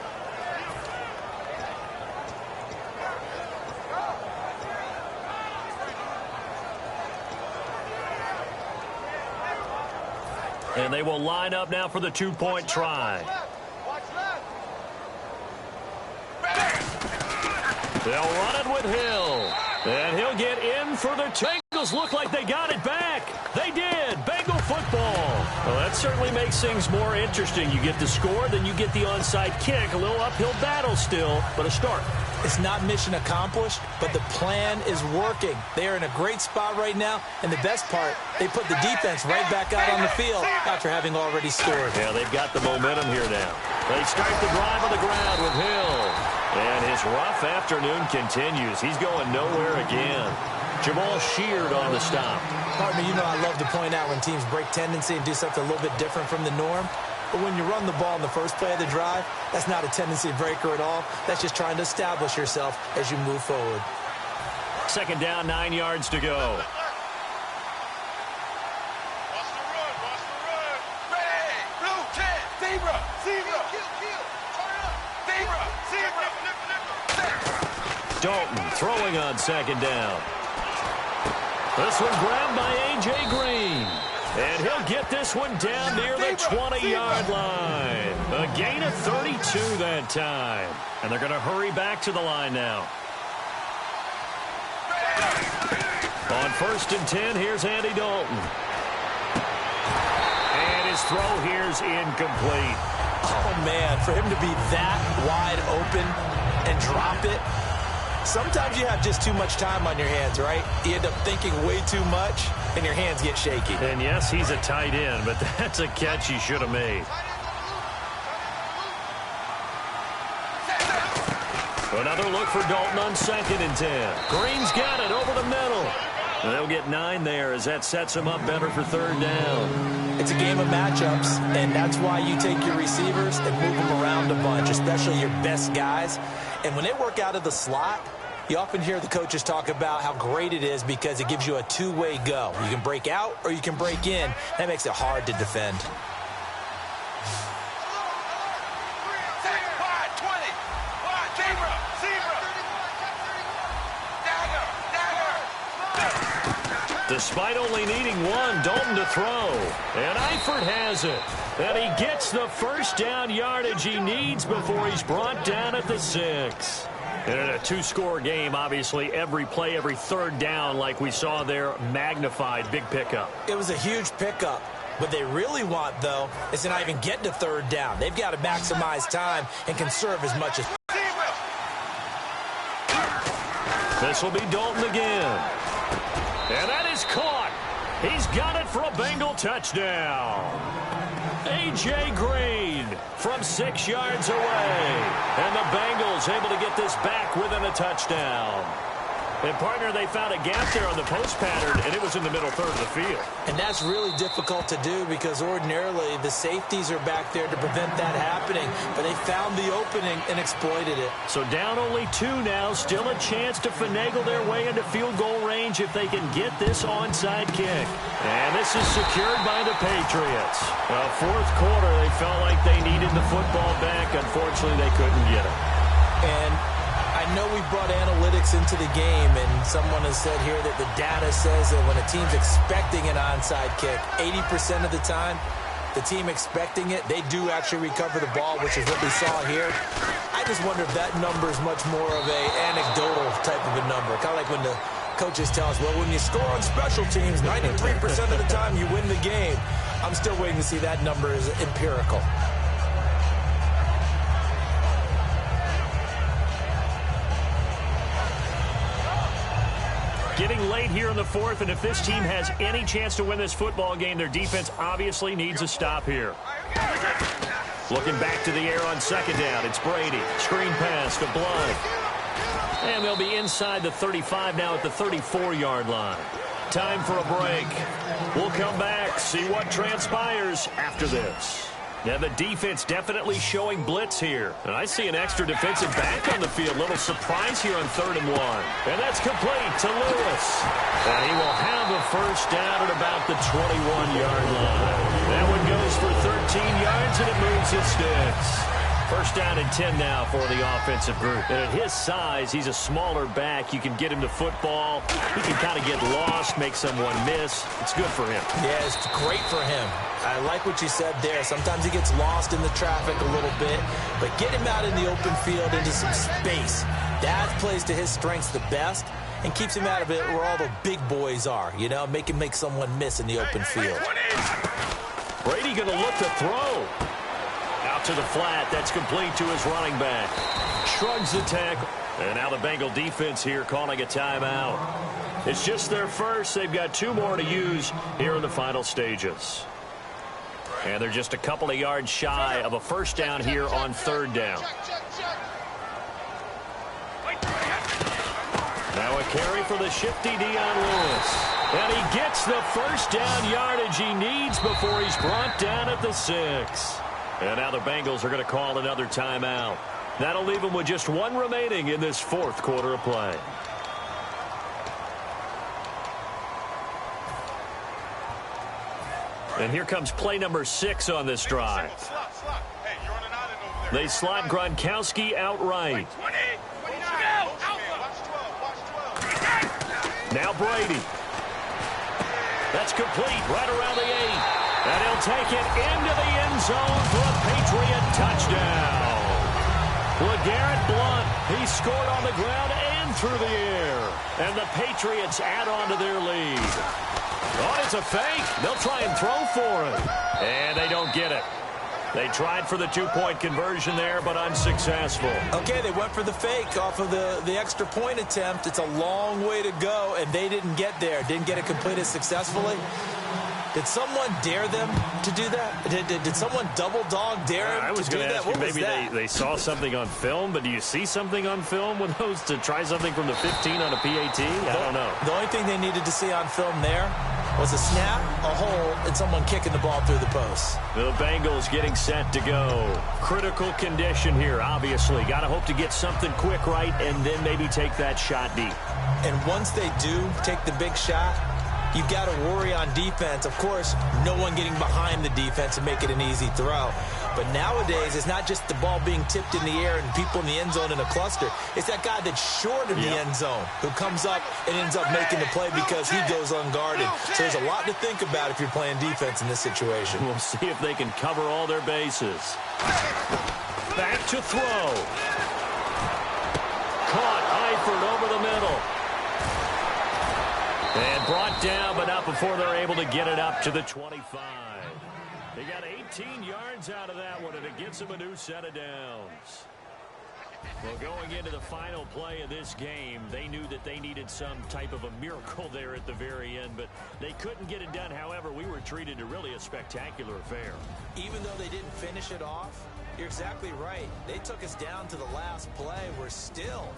And they will line up now for the 2-point try. They'll run it with Hill. And he'll get in for the Bengals. Look like they got it back. They did. Bengal football. Well, that certainly makes things more interesting. You get the score, then you get the onside kick. A little uphill battle still, but a start. It's not mission accomplished, but the plan is working. They are in a great spot right now, and the best part, they put the defense right back out on the field after having already scored. Yeah, they've got the momentum here now. They start the drive on the ground with Hill. And his rough afternoon continues. He's going nowhere again. Jamal Sheard on the stop. Hartman, you know I love to point out when teams break tendency and do something a little bit different from the norm. But when you run the ball in the first play of the drive, that's not a tendency breaker at all. That's just trying to establish yourself as you move forward. 2nd down, 9 yards to go. Dalton throwing on 2nd down. This one grabbed by A.J. Green. And he'll get this one down near the 20-yard line. A gain of 32 that time. And they're going to hurry back to the line now. On 1st and 10, here's Andy Dalton. And his throw here's incomplete. Oh, man, for him to be that wide open and drop it. Sometimes you have just too much time on your hands, right? You end up thinking way too much, and your hands get shaky. And yes, he's a tight end, but that's a catch he should have made. Another look for Dalton on 2nd and 10. Green's got it over the middle. And they'll get 9 there as that sets him up better for 3rd down. It's a game of matchups, and that's why you take your receivers and move them around a bunch, especially your best guys. And when they work out of the slot, you often hear the coaches talk about how great it is because it gives you a two-way go. You can break out or you can break in. That makes it hard to defend. Despite only needing one, Dalton to throw. And Eifert has it. And he gets the first down yardage he needs before he's brought down at the 6. And in a two-score game, obviously, every play, every third down, like we saw there, magnified. Big pickup. It was a huge pickup. What they really want, though, is to not even get to third down. They've got to maximize time and conserve as much as possible. This will be Dalton again. And that is caught. He's got it for a Bengal touchdown. A.J. Green from 6 yards away. And the Bengals able to get this back within a touchdown. And, partner, they found a gap there on the post pattern, and it was in the middle third of the field. And that's really difficult to do because ordinarily the safeties are back there to prevent that happening. But they found the opening and exploited it. So down only 2 now. Still a chance to finagle their way into field goal range if they can get this onside kick. And this is secured by the Patriots. Fourth quarter, they felt like they needed the football back. Unfortunately, they couldn't get it. And I know we brought analytics into the game, and someone has said here that the data says that when a team's expecting an onside kick, 80% of the time, the team expecting it, they do actually recover the ball, which is what we saw here. I just wonder if that number is much more of a anecdotal type of a number. Kind of like when the coaches tell us, well, when you score on special teams, 93% of the time you win the game. I'm still waiting to see that number is empirical. Getting late here in the fourth, and if this team has any chance to win this football game, their defense obviously needs a stop here. Looking back to the air on second down, it's Brady. Screen pass to Blood. And they'll be inside the 35 now at the 34-yard line. Time for a break. We'll come back, see what transpires after this. Now, the defense definitely showing blitz here. And I see an extra defensive back on the field. Little surprise here on 3rd and 1. And that's complete to Lewis. And he will have a first down at about the 21-yard line. That one goes for 13 yards, and it moves his sticks. First down and 10 now for the offensive group. And at his size, he's a smaller back. You can get him to football. He can kind of get lost, make someone miss. It's good for him. Yeah, it's great for him. I like what you said there. Sometimes he gets lost in the traffic a little bit, but get him out in the open field into some space. That plays to his strengths the best and keeps him out of it where all the big boys are, you know, make someone miss in the open field. Brady going to look to throw. Out to the flat. That's complete to his running back. Shrugs the tackle. And now the Bengal defense here calling a timeout. It's just their first. They've got 2 more to use here in the final stages. And they're just a couple of yards shy of a first down here on 3rd down. Now a carry for the shifty Dion Lewis. And he gets the first down yardage he needs before he's brought down at the 6. And now the Bengals are going to call another timeout. That'll leave them with just 1 remaining in this 4th quarter of play. And here comes play number 6 on this drive. They slot Gronkowski outright. Now Brady. That's complete right around the 8. And he'll take it into the end zone for a Patriot touchdown. LeGarrette Blount, he scored on the ground and through the air. And the Patriots add on to their lead. Oh, it's a fake. They'll try and throw for it. And they don't get it. They tried for the 2-point conversion there, but unsuccessful. Okay, they went for the fake off of the extra point attempt. It's a long way to go, and they didn't get there. Didn't get it completed successfully. Did someone dare them to do that? Did someone double dog dare them to do that? I was going to ask you, maybe they saw something on film, but do you see something on film with those to try something from the 15 on a PAT? I don't know. The only thing they needed to see on film there was a snap, a hole, and someone kicking the ball through the post. The Bengals getting set to go. Critical condition here, obviously. Got to hope to get something quick right and then maybe take that shot deep. And once they do take the big shot, You've got to worry on defense. Of course, no one getting behind the defense and make it an easy throw. But nowadays, it's not just the ball being tipped in the air and people in the end zone in a cluster. It's that guy that's short of the end zone who comes up and ends up making the play because he goes unguarded. So there's a lot to think about if you're playing defense in this situation. We'll see if they can cover all their bases. Back to throw. Caught Eifert over the middle. And brought down, but not before they're able to get it up to the 25. They got 18 yards out of that one, and it gets them a new set of downs. Well, going into the final play of this game, they knew that they needed some type of a miracle there at the very end, but they couldn't get it done. However, we were treated to really a spectacular affair. Even though they didn't finish it off, you're exactly right. They took us down to the last play. We're still...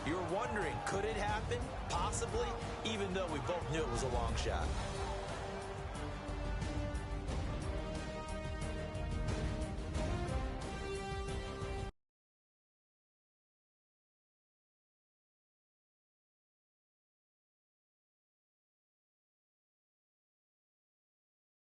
You're wondering, could it happen? Possibly, even though we both knew it was a long shot.